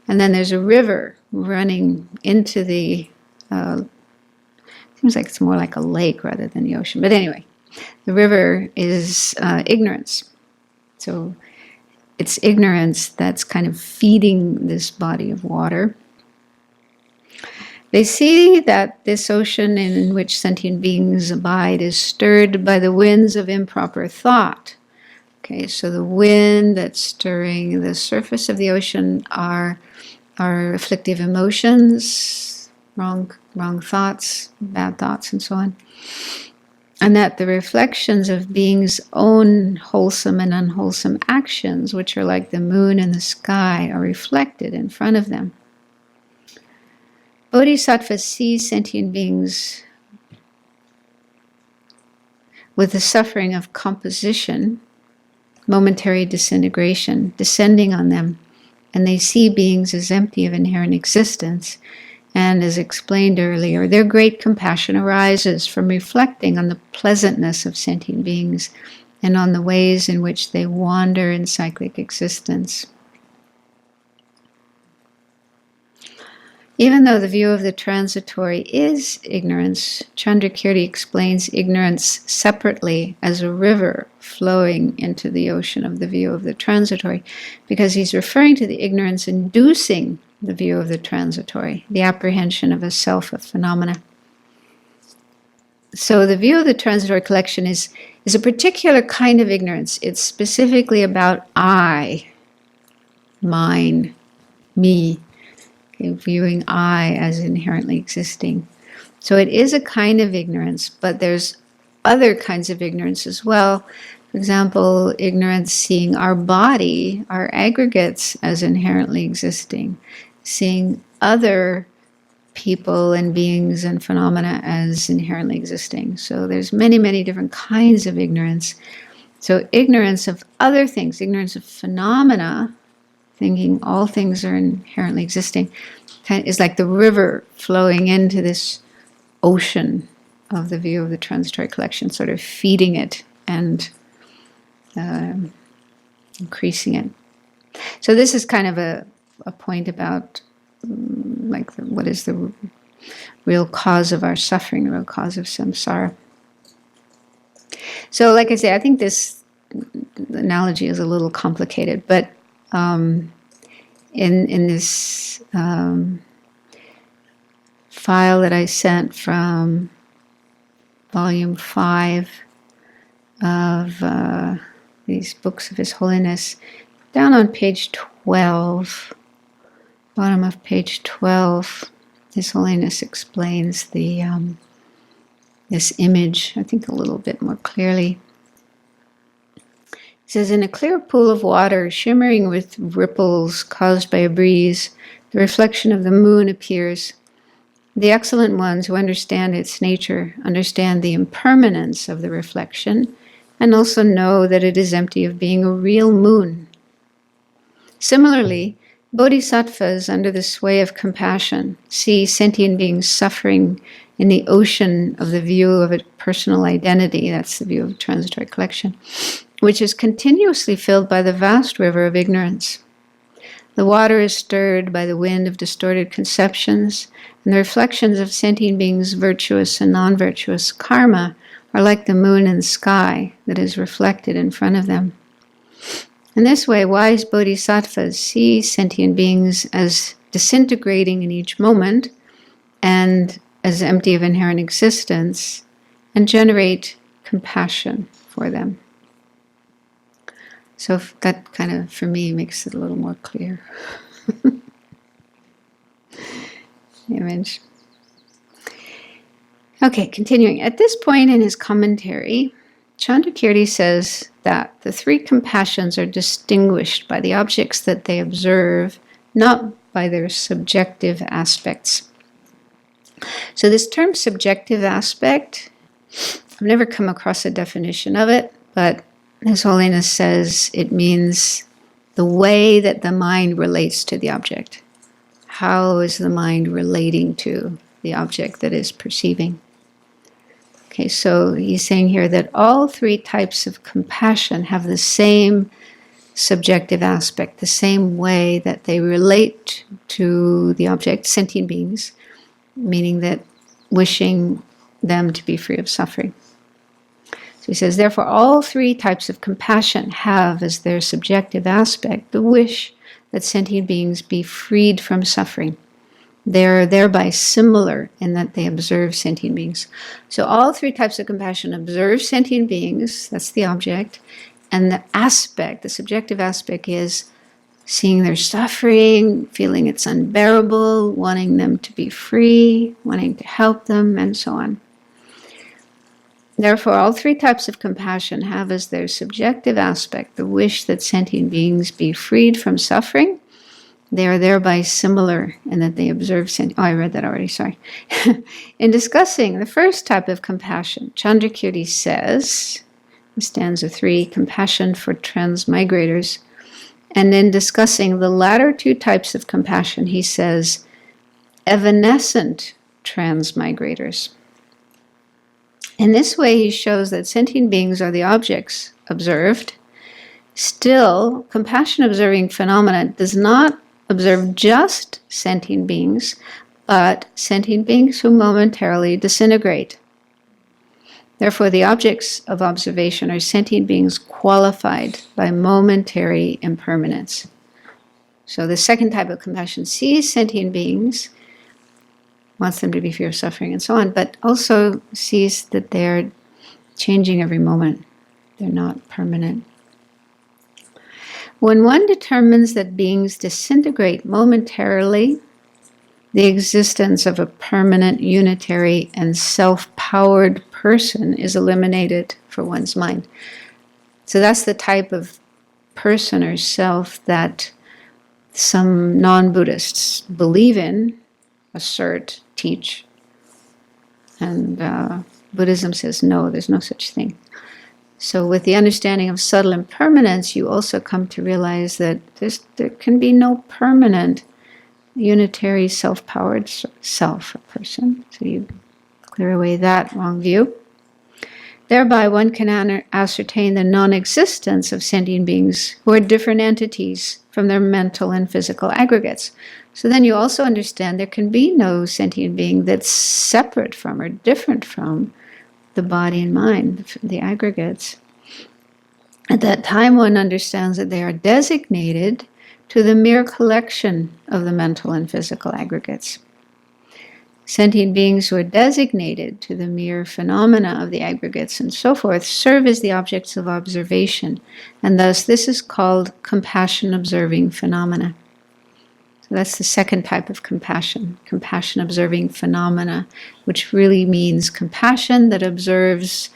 And then there's a river running into the, seems like it's more like a lake rather than the ocean. But anyway, the river is ignorance. So it's ignorance that's kind of feeding this body of water. They see that this ocean in which sentient beings abide is stirred by the winds of improper thought. Okay, so the wind that's stirring the surface of the ocean are afflictive emotions, wrong thoughts, bad thoughts, and so on. And that the reflections of beings' own wholesome and unwholesome actions, which are like the moon in the sky, are reflected in front of them. Bodhisattvas see sentient beings with the suffering of composition, momentary disintegration, descending on them, and they see beings as empty of inherent existence. And as explained earlier, their great compassion arises from reflecting on the pleasantness of sentient beings and on the ways in which they wander in cyclic existence. Even though the view of the transitory is ignorance, Chandrakirti explains ignorance separately as a river flowing into the ocean of the view of the transitory, because he's referring to the ignorance inducing the view of the transitory, the apprehension of a self of phenomena. So the view of the transitory collection is a particular kind of ignorance. It's specifically about I, mine, me, viewing I as inherently existing. So it is a kind of ignorance, but there's other kinds of ignorance as well. For example, ignorance seeing our body, our aggregates, as inherently existing, seeing other people and beings and phenomena as inherently existing. So there's many, many different kinds of ignorance. So ignorance of other things, ignorance of phenomena, thinking all things are inherently existing, is like the river flowing into this ocean of the view of the transitory collection, sort of feeding it and increasing it. So this is kind of a point about what is the real cause of our suffering, the real cause of samsara. So like I say, I think this analogy is a little complicated, but in this file that I sent from volume 5 of these books of His Holiness, down on page 12, bottom of page 12, His Holiness explains the this image, I think, a little bit more clearly. It says, in a clear pool of water shimmering with ripples caused by a breeze, the reflection of the moon appears. The excellent ones who understand its nature understand the impermanence of the reflection and also know that it is empty of being a real moon. Similarly, bodhisattvas under the sway of compassion see sentient beings suffering in the ocean of the view of a personal identity, that's the view of transitory collection, which is continuously filled by the vast river of ignorance. The water is stirred by the wind of distorted conceptions, and the reflections of sentient beings' virtuous and non-virtuous karma are like the moon in the sky that is reflected in front of them. In this way, wise bodhisattvas see sentient beings as disintegrating in each moment and as empty of inherent existence, and generate compassion for them. So that kind of, for me, makes it a little more clear. Image. Okay, continuing. At this point in his commentary, Chandrakirti says that the three compassions are distinguished by the objects that they observe, not by their subjective aspects. So this term subjective aspect, I've never come across a definition of it, but His Holiness says it means the way that the mind relates to the object. How is the mind relating to the object that is perceiving? Okay, so he's saying here that all three types of compassion have the same subjective aspect, the same way that they relate to the object, sentient beings, meaning that wishing them to be free of suffering. So he says, therefore, all three types of compassion have as their subjective aspect the wish that sentient beings be freed from suffering. They are thereby similar in that they observe sentient beings. So all three types of compassion observe sentient beings, that's the object, and the aspect, the subjective aspect is seeing their suffering, feeling it's unbearable, wanting them to be free, wanting to help them, and so on. Therefore, all three types of compassion have as their subjective aspect the wish that sentient beings be freed from suffering. They are thereby similar in that they observe I read that already, sorry. In discussing the first type of compassion, Chandrakirti says, in stanza 3, compassion for transmigrators. And in discussing the latter two types of compassion, he says, evanescent transmigrators. In this way, he shows that sentient beings are the objects observed. Still, compassion-observing phenomena does not observe just sentient beings, but sentient beings who momentarily disintegrate. Therefore, the objects of observation are sentient beings qualified by momentary impermanence. So the second type of compassion sees sentient beings, wants them to be free of suffering and so on, but also sees that they're changing every moment. They're not permanent. When one determines that beings disintegrate momentarily, the existence of a permanent, unitary, and self-powered person is eliminated for one's mind. So that's the type of person or self that some non-Buddhists believe in, assert, teach. And Buddhism says, no, there's no such thing. So with the understanding of subtle impermanence, you also come to realize that there can be no permanent, unitary, self-powered self, a person. So you clear away that wrong view. Thereby, one can ascertain the non-existence of sentient beings who are different entities from their mental and physical aggregates. So then you also understand there can be no sentient being that's separate from or different from the body and mind, the aggregates. At that time, one understands that they are designated to the mere collection of the mental and physical aggregates. Sentient beings who are designated to the mere phenomena of the aggregates and so forth serve as the objects of observation, and thus this is called compassion-observing phenomena. So that's the second type of compassion, compassion-observing phenomena, which really means compassion that observes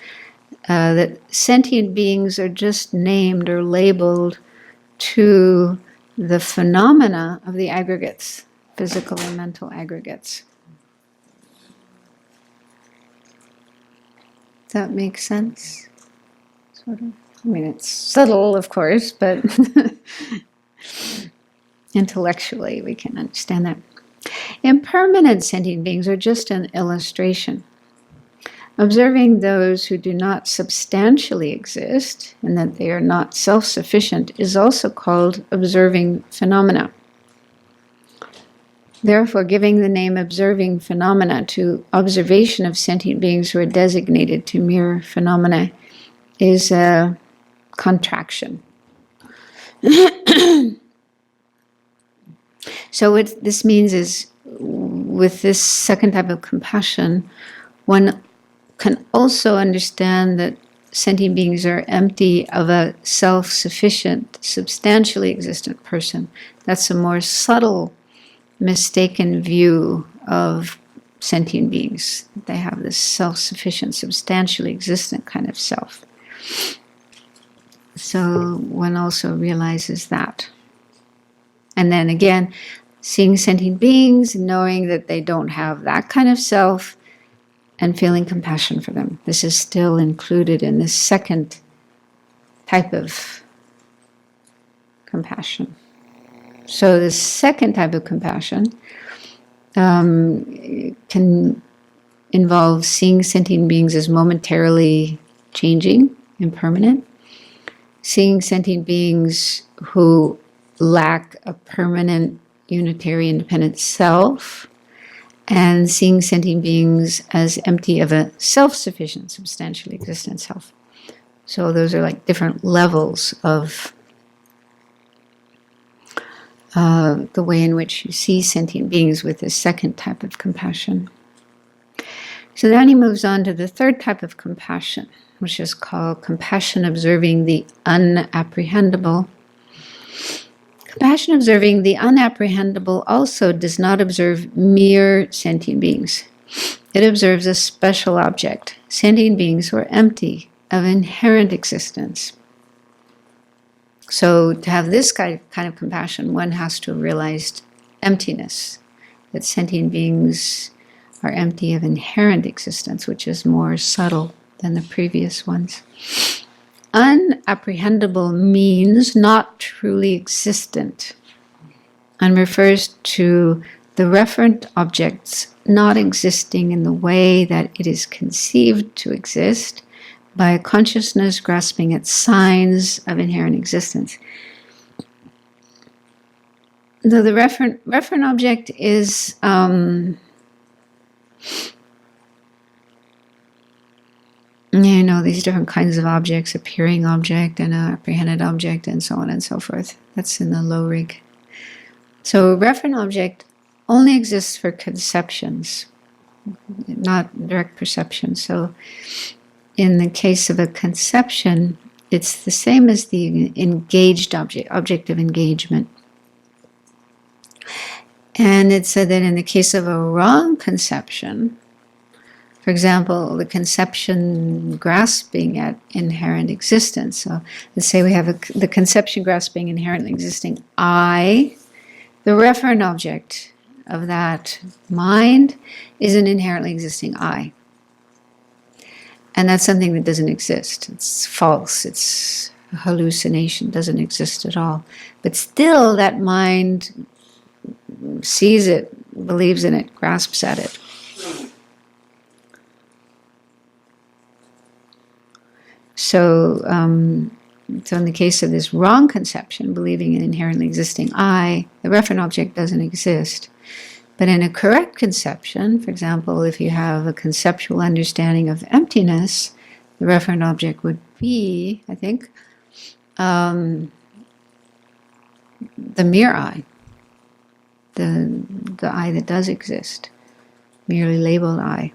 that sentient beings are just named or labeled to the phenomena of the aggregates, physical and mental aggregates. that make sense? Sort of. I mean, it's subtle, of course, but intellectually we can understand that. Impermanent sentient beings are just an illustration. Observing those who do not substantially exist and that they are not self-sufficient is also called observing phenomena. Therefore, giving the name observing phenomena to observation of sentient beings who are designated to mere phenomena is a contraction. So what this means is, with this second type of compassion, one can also understand that sentient beings are empty of a self-sufficient, substantially existent person. That's a more subtle, mistaken view of sentient beings. They have this self-sufficient, substantially existent kind of self. So one also realizes that. And then again, seeing sentient beings, knowing that they don't have that kind of self, and feeling compassion for them. This is still included in this second type of compassion. So the second type of compassion can involve seeing sentient beings as momentarily changing, impermanent, seeing sentient beings who lack a permanent, unitary, independent self, and seeing sentient beings as empty of a self-sufficient, substantially existent self. So those are like different levels of the way in which you see sentient beings with this second type of compassion. So then he moves on to the third type of compassion, which is called compassion observing the unapprehendable. Compassion observing the unapprehendable also does not observe mere sentient beings. It observes a special object, sentient beings who are empty of inherent existence. So to have this kind of compassion, one has to have realized emptiness, that sentient beings are empty of inherent existence, which is more subtle than the previous ones. Unapprehendable means not truly existent and refers to the referent objects not existing in the way that it is conceived to exist by a consciousness grasping at signs of inherent existence. Though the referent object is these different kinds of objects, appearing object and an apprehended object, and so on and so forth. That's in the low rig. So a referent object only exists for conceptions, not direct perception. So in the case of a conception, it's the same as the engaged object of engagement. And it said that in the case of a wrong conception, for example, the conception grasping at inherent existence. So let's say we have the conception grasping inherently existing I. The referent object of that mind is an inherently existing I. And that's something that doesn't exist. It's false. It's a hallucination. It doesn't exist at all. But still, that mind sees it, believes in it, grasps at it. So in the case of this wrong conception, believing in inherently existing I, the referent object doesn't exist. But in a correct conception, for example, if you have a conceptual understanding of emptiness, the referent object would be, I think, the mere I, the I that does exist, merely labeled I.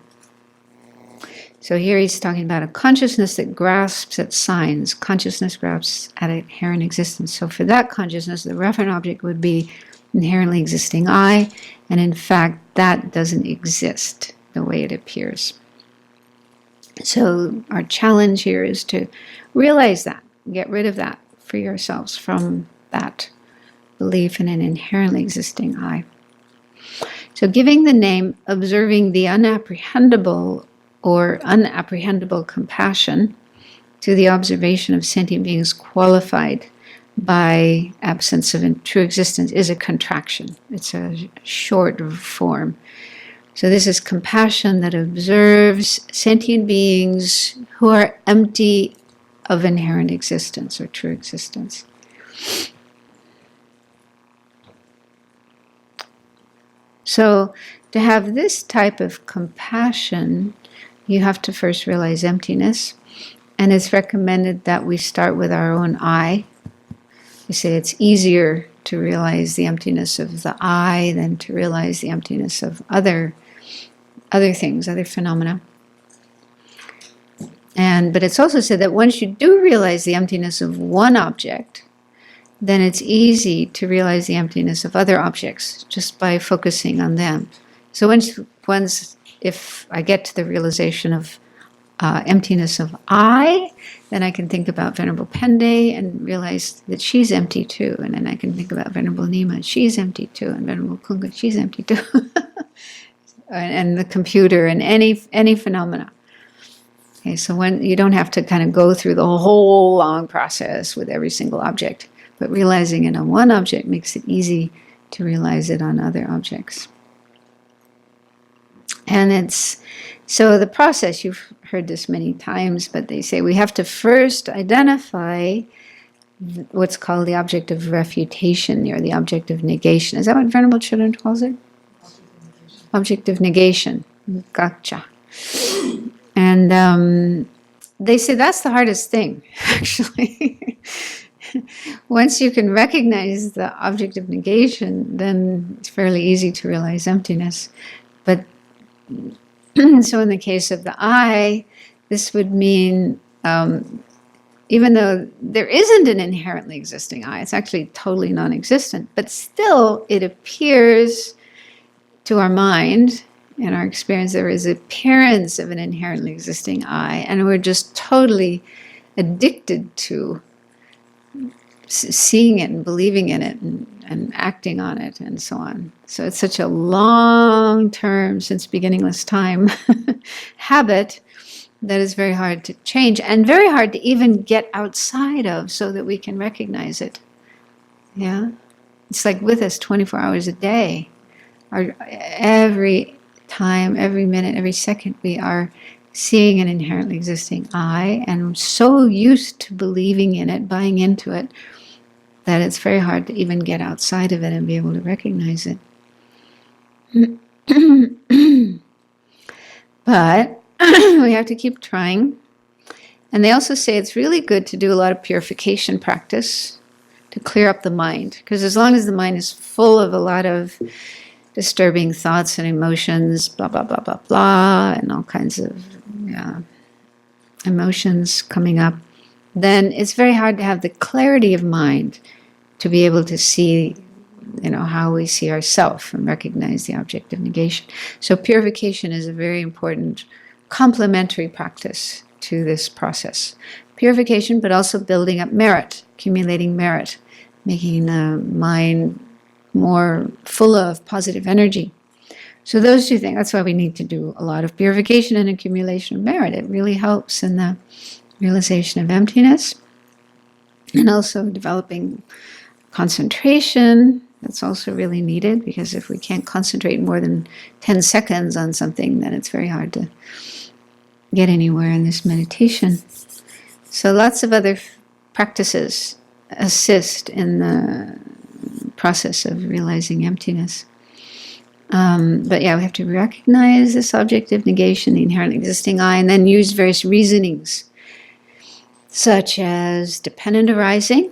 So here he's talking about a consciousness that grasps at signs. Consciousness grasps at inherent existence. So for that consciousness, the referent object would be inherently existing I, and in fact, that doesn't exist the way it appears. So our challenge here is to realize that, get rid of that for yourselves from that belief in an inherently existing I. So giving the name observing the unapprehendable or unapprehendable compassion to the observation of sentient beings qualified by absence of true existence is a contraction. It's a short form. So this is compassion that observes sentient beings who are empty of inherent existence or true existence. So to have this type of compassion, you have to first realize emptiness. And it's recommended that we start with our own I. You say it's easier to realize the emptiness of the I than to realize the emptiness of other things, other phenomena. But it's also said that once you do realize the emptiness of one object, then it's easy to realize the emptiness of other objects just by focusing on them. So if I get to the realization of emptiness of I, then I can think about Venerable Pende and realize that she's empty too. And then I can think about Venerable Nima, she's empty too. And Venerable Kunga, she's empty too. And the computer and any phenomena. Okay, so when you don't have to kind of go through the whole long process with every single object, but realizing it on one object makes it easy to realize it on other objects. And so the process, you've heard this many times, but they say we have to first identify what's called the object of refutation or the object of negation. Is that what Venerable Children calls it? Object of negation. Gotcha. And they say that's the hardest thing, actually. Once you can recognize the object of negation, then it's fairly easy to realize emptiness. But so in the case of the I, this would mean, even though there isn't an inherently existing I, it's actually totally non-existent, but still it appears to our mind, in our experience, there is appearance of an inherently existing I, and we're just totally addicted to seeing it and believing in it and acting on it and so on. So it's such a long-term, since beginningless time, habit that is very hard to change and very hard to even get outside of so that we can recognize it. Yeah? It's like with us 24 hours a day. Every time, every minute, every second, we are seeing an inherently existing I, and we're so used to believing in it, buying into it, that it's very hard to even get outside of it and be able to recognize it. But we have to keep trying. And they also say it's really good to do a lot of purification practice to clear up the mind. Because as long as the mind is full of a lot of disturbing thoughts and emotions, blah, blah, blah, blah, blah, and all kinds of emotions coming up, then it's very hard to have the clarity of mind to be able to see, how we see ourselves and recognize the object of negation. So purification is a very important complementary practice to this process. Purification, but also building up merit, accumulating merit, making the mind more full of positive energy. So those two things, that's why we need to do a lot of purification and accumulation of merit. It really helps in the realization of emptiness. And also developing concentration. That's also really needed, because if we can't concentrate more than 10 seconds on something, then it's very hard to get anywhere in this meditation. So lots of other practices assist in the process of realizing emptiness. But yeah, we have to recognize this object of negation, the inherent existing I, and then use various reasonings, such as dependent arising.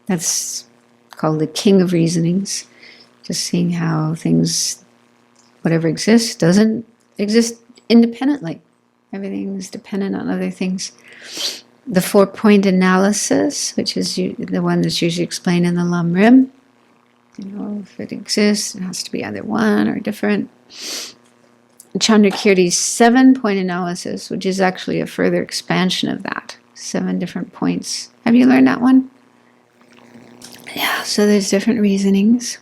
That's called the king of reasonings. Just seeing how things, whatever exists, doesn't exist independently. Everything is dependent on other things. The 4-point analysis, which is the one that's usually explained in the Lam Rim. If it exists, it has to be either one or different. Chandrakirti's 7-point analysis, which is actually a further expansion of that. 7 different points. Have you learned that one? Yeah, so there's different reasonings.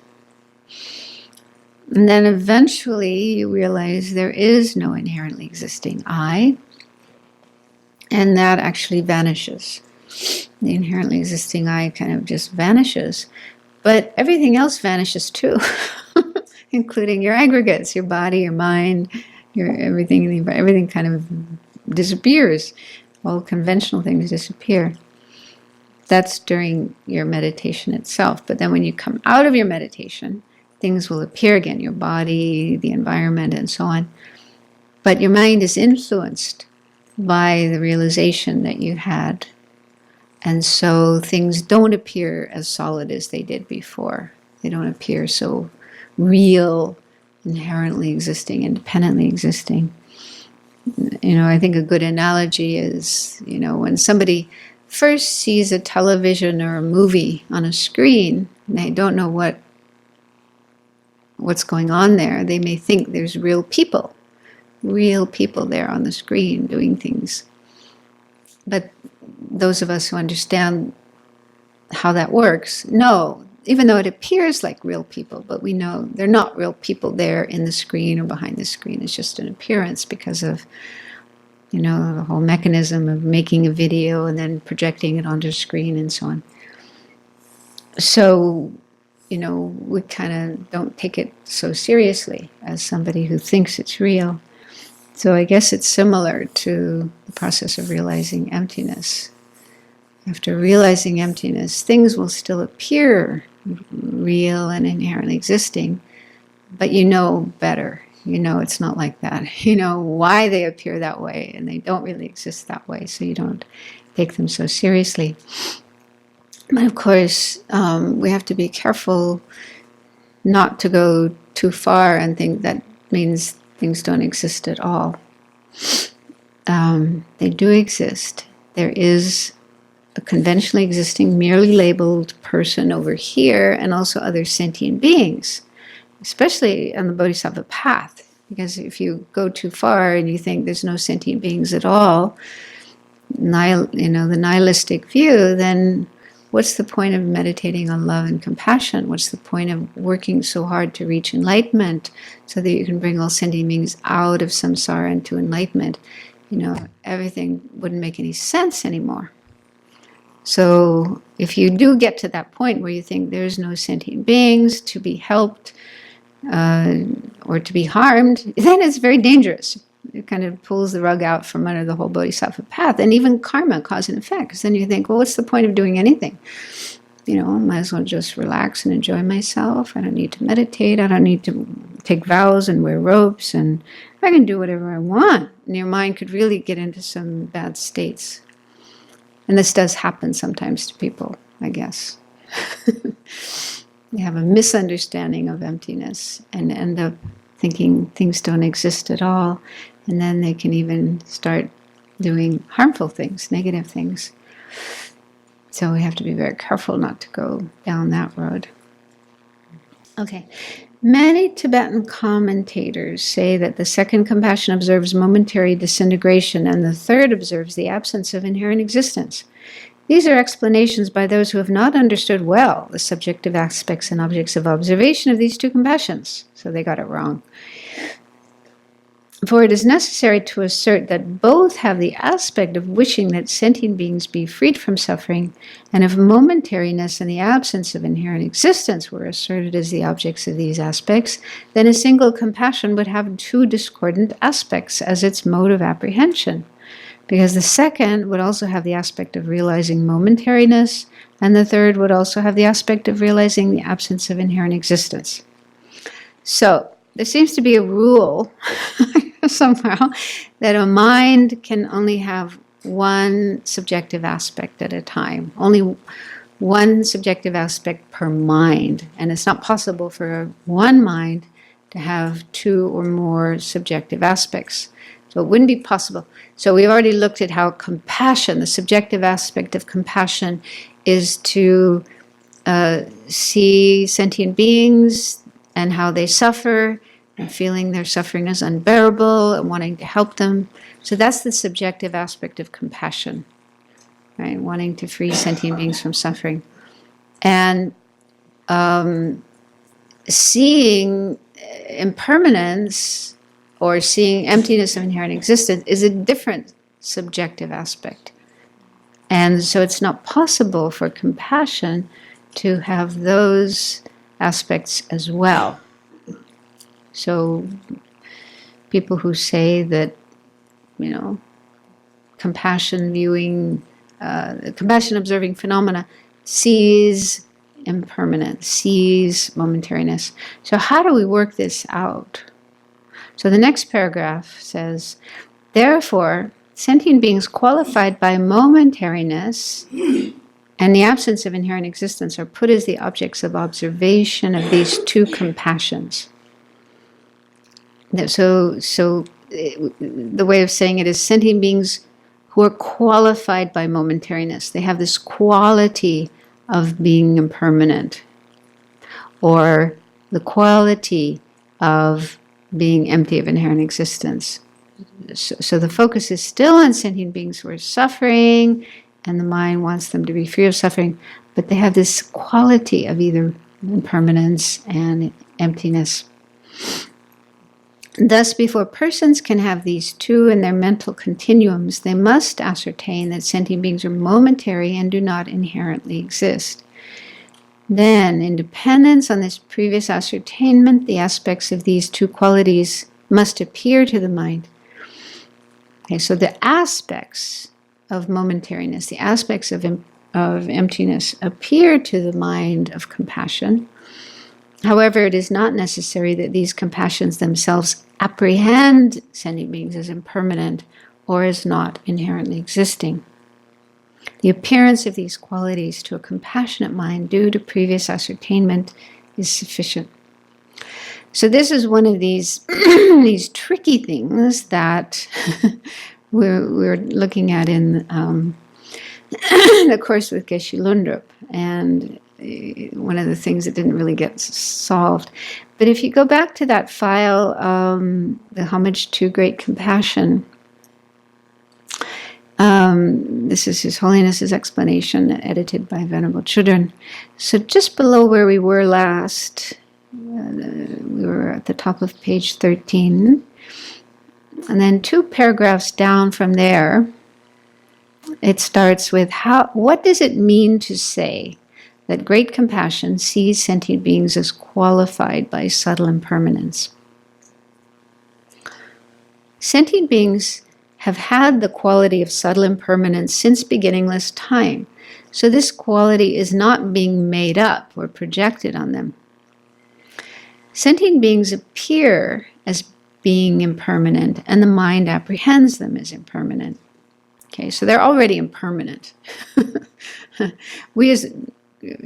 And then eventually you realize there is no inherently existing I, and that actually vanishes. The inherently existing I kind of just vanishes, but everything else vanishes too, including your aggregates, your body, your mind, your everything. Everything kind of disappears. All conventional things disappear. That's during your meditation itself. But then when you come out of your meditation, things will appear again, your body, the environment, and so on. But your mind is influenced by the realization that you had. And so things don't appear as solid as they did before. They don't appear so real, inherently existing, independently existing. I think a good analogy is, when somebody first sees a television or a movie on a screen, and they don't know what's going on there. They may think there's real people there on the screen doing things. But those of us who understand how that works know, even though it appears like real people, but we know they're not real people there in the screen or behind the screen. It's just an appearance because of, the whole mechanism of making a video and then projecting it onto a screen and so on. So, we kind of don't take it so seriously as somebody who thinks it's real. So I guess it's similar to the process of realizing emptiness. After realizing emptiness, things will still appear real and inherently existing, but you know better. It's not like that. You know why they appear that way, and they don't really exist that way, so you don't take them so seriously. But of course, we have to be careful not to go too far and think that means things don't exist at all. They do exist. There is a conventionally existing, merely labeled person over here, and also other sentient beings, especially on the Bodhisattva path. Because if you go too far and you think there's no sentient beings at all, the nihilistic view, then what's the point of meditating on love and compassion? What's the point of working so hard to reach enlightenment so that you can bring all sentient beings out of samsara into enlightenment? Everything wouldn't make any sense anymore. So if you do get to that point where you think there's no sentient beings to be helped or to be harmed, then it's very dangerous. It kind of pulls the rug out from under the whole bodhisattva path, and even karma, cause and effect. Because then you think, well, what's the point of doing anything? I might as well just relax and enjoy myself. I don't need to meditate. I don't need to take vows and wear robes, and I can do whatever I want. And your mind could really get into some bad states. And this does happen sometimes to people, I guess. They have a misunderstanding of emptiness and end up thinking things don't exist at all. And then they can even start doing harmful things, negative things. So we have to be very careful not to go down that road. Okay. Many Tibetan commentators say that the second compassion observes momentary disintegration and the third observes the absence of inherent existence. These are explanations by those who have not understood well the subjective aspects and objects of observation of these two compassions. So they got it wrong. For it is necessary to assert that both have the aspect of wishing that sentient beings be freed from suffering, and if momentariness and the absence of inherent existence were asserted as the objects of these aspects, then a single compassion would have two discordant aspects as its mode of apprehension, because the second would also have the aspect of realizing momentariness, and the third would also have the aspect of realizing the absence of inherent existence. So, there seems to be a rule somehow that a mind can only have one subjective aspect at a time, only one subjective aspect per mind. And it's not possible for one mind to have two or more subjective aspects. So it wouldn't be possible. So we've already looked at how compassion, the subjective aspect of compassion, is to see sentient beings and how they suffer, and feeling their suffering is unbearable and wanting to help them. So that's the subjective aspect of compassion, right? Wanting to free sentient beings from suffering. And seeing impermanence or seeing emptiness of inherent existence is a different subjective aspect. And so it's not possible for compassion to have those aspects as well. So people who say that, compassion viewing, compassion observing phenomena sees impermanence, sees momentariness. So how do we work this out? So the next paragraph says, therefore, sentient beings qualified by momentariness and the absence of inherent existence are put as the objects of observation of these two compassions. So the way of saying it is sentient beings who are qualified by momentariness. They have this quality of being impermanent, or the quality of being empty of inherent existence. So the focus is still on sentient beings who are suffering, and the mind wants them to be free of suffering, but they have this quality of either impermanence and emptiness. Thus, before persons can have these two in their mental continuums, they must ascertain that sentient beings are momentary and do not inherently exist. Then, in dependence on this previous ascertainment, the aspects of these two qualities must appear to the mind. Okay, so the aspects of momentariness, the aspects of emptiness appear to the mind of compassion. However, it is not necessary that these compassions themselves apprehend sentient beings as impermanent or as not inherently existing. The appearance of these qualities to a compassionate mind due to previous ascertainment is sufficient. So this is one of these these tricky things that we're looking at in the course with Geshe Lundrup, and one of the things that didn't really get solved. But if you go back to that file, the Homage to Great Compassion, this is His Holiness's explanation, edited by Venerable Children. So just below where we were last, we were at the top of page 13. And then 2 paragraphs down from there, it starts with, what does it mean to say that great compassion sees sentient beings as qualified by subtle impermanence? Sentient beings have had the quality of subtle impermanence since beginningless time. So this quality is not being made up or projected on them. Sentient beings appear as being impermanent, and the mind apprehends them as impermanent. Okay, so they're already impermanent.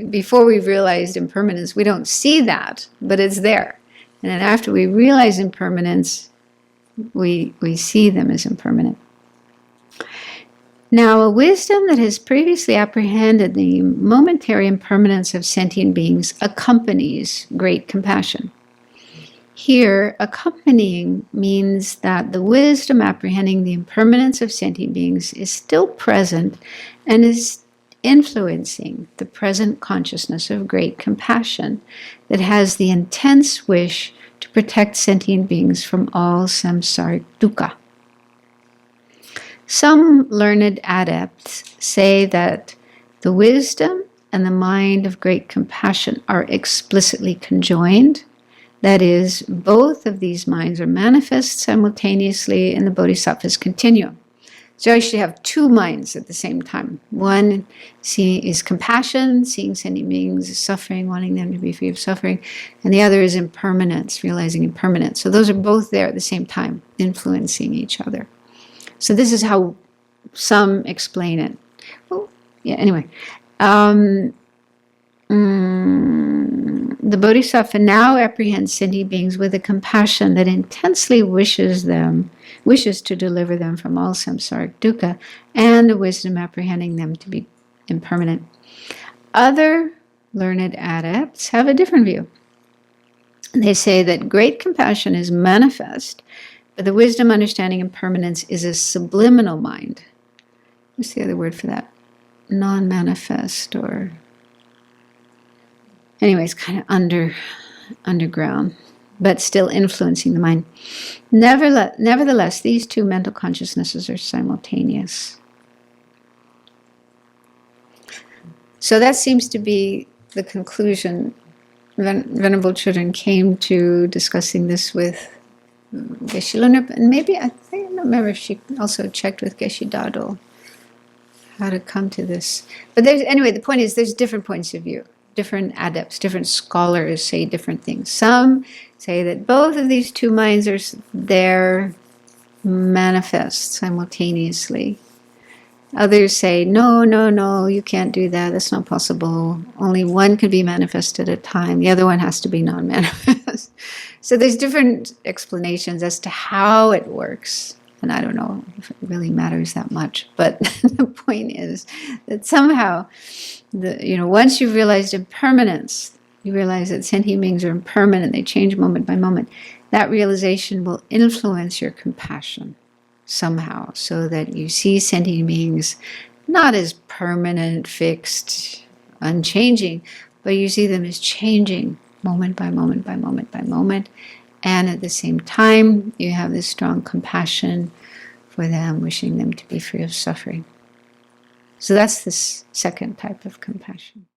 Before we've realized impermanence, we don't see that, but it's there. And then after we realize impermanence, we see them as impermanent. Now, a wisdom that has previously apprehended the momentary impermanence of sentient beings accompanies great compassion. Here, accompanying means that the wisdom apprehending the impermanence of sentient beings is still present and is influencing the present consciousness of great compassion that has the intense wish to protect sentient beings from all samsaric dukkha. Some learned adepts say that the wisdom and the mind of great compassion are explicitly conjoined. That is, both of these minds are manifest simultaneously in the Bodhisattva's continuum. So you actually have 2 minds at the same time. One is compassion, seeing sentient beings as suffering, wanting them to be free of suffering. And the other is impermanence, realizing impermanence. So those are both there at the same time, influencing each other. So this is how some explain it. Oh, yeah, anyway. The Bodhisattva now apprehends sentient beings with a compassion that intensely wishes to deliver them from all samsaric dukkha, and a wisdom apprehending them to be impermanent. Other learned adepts have a different view. They say that great compassion is manifest, but the wisdom understanding impermanence is a subliminal mind. What's the other word for that? Non-manifest, or... Anyways, kind of underground. but still influencing the mind. Nevertheless, these two mental consciousnesses are simultaneous. So that seems to be the conclusion Venerable Children came to discussing this with Geshe Lunar, and maybe I don't remember if she also checked with Geshe Dado how to come to this. But anyway, the point is there's different points of view. Different adepts, different scholars say different things. Some say that both of these two minds are there manifest simultaneously. Others say, no, you can't do that. That's not possible. Only one can be manifest at a time. The other one has to be non-manifest. So there's different explanations as to how it works. And I don't know if it really matters that much. But the point is that somehow, once you've realized impermanence, you realize that sentient beings are impermanent. They change moment by moment. That realization will influence your compassion somehow, so that you see sentient beings not as permanent, fixed, unchanging, but you see them as changing moment by moment by moment by moment. And at the same time, you have this strong compassion for them, wishing them to be free of suffering. So that's this second type of compassion.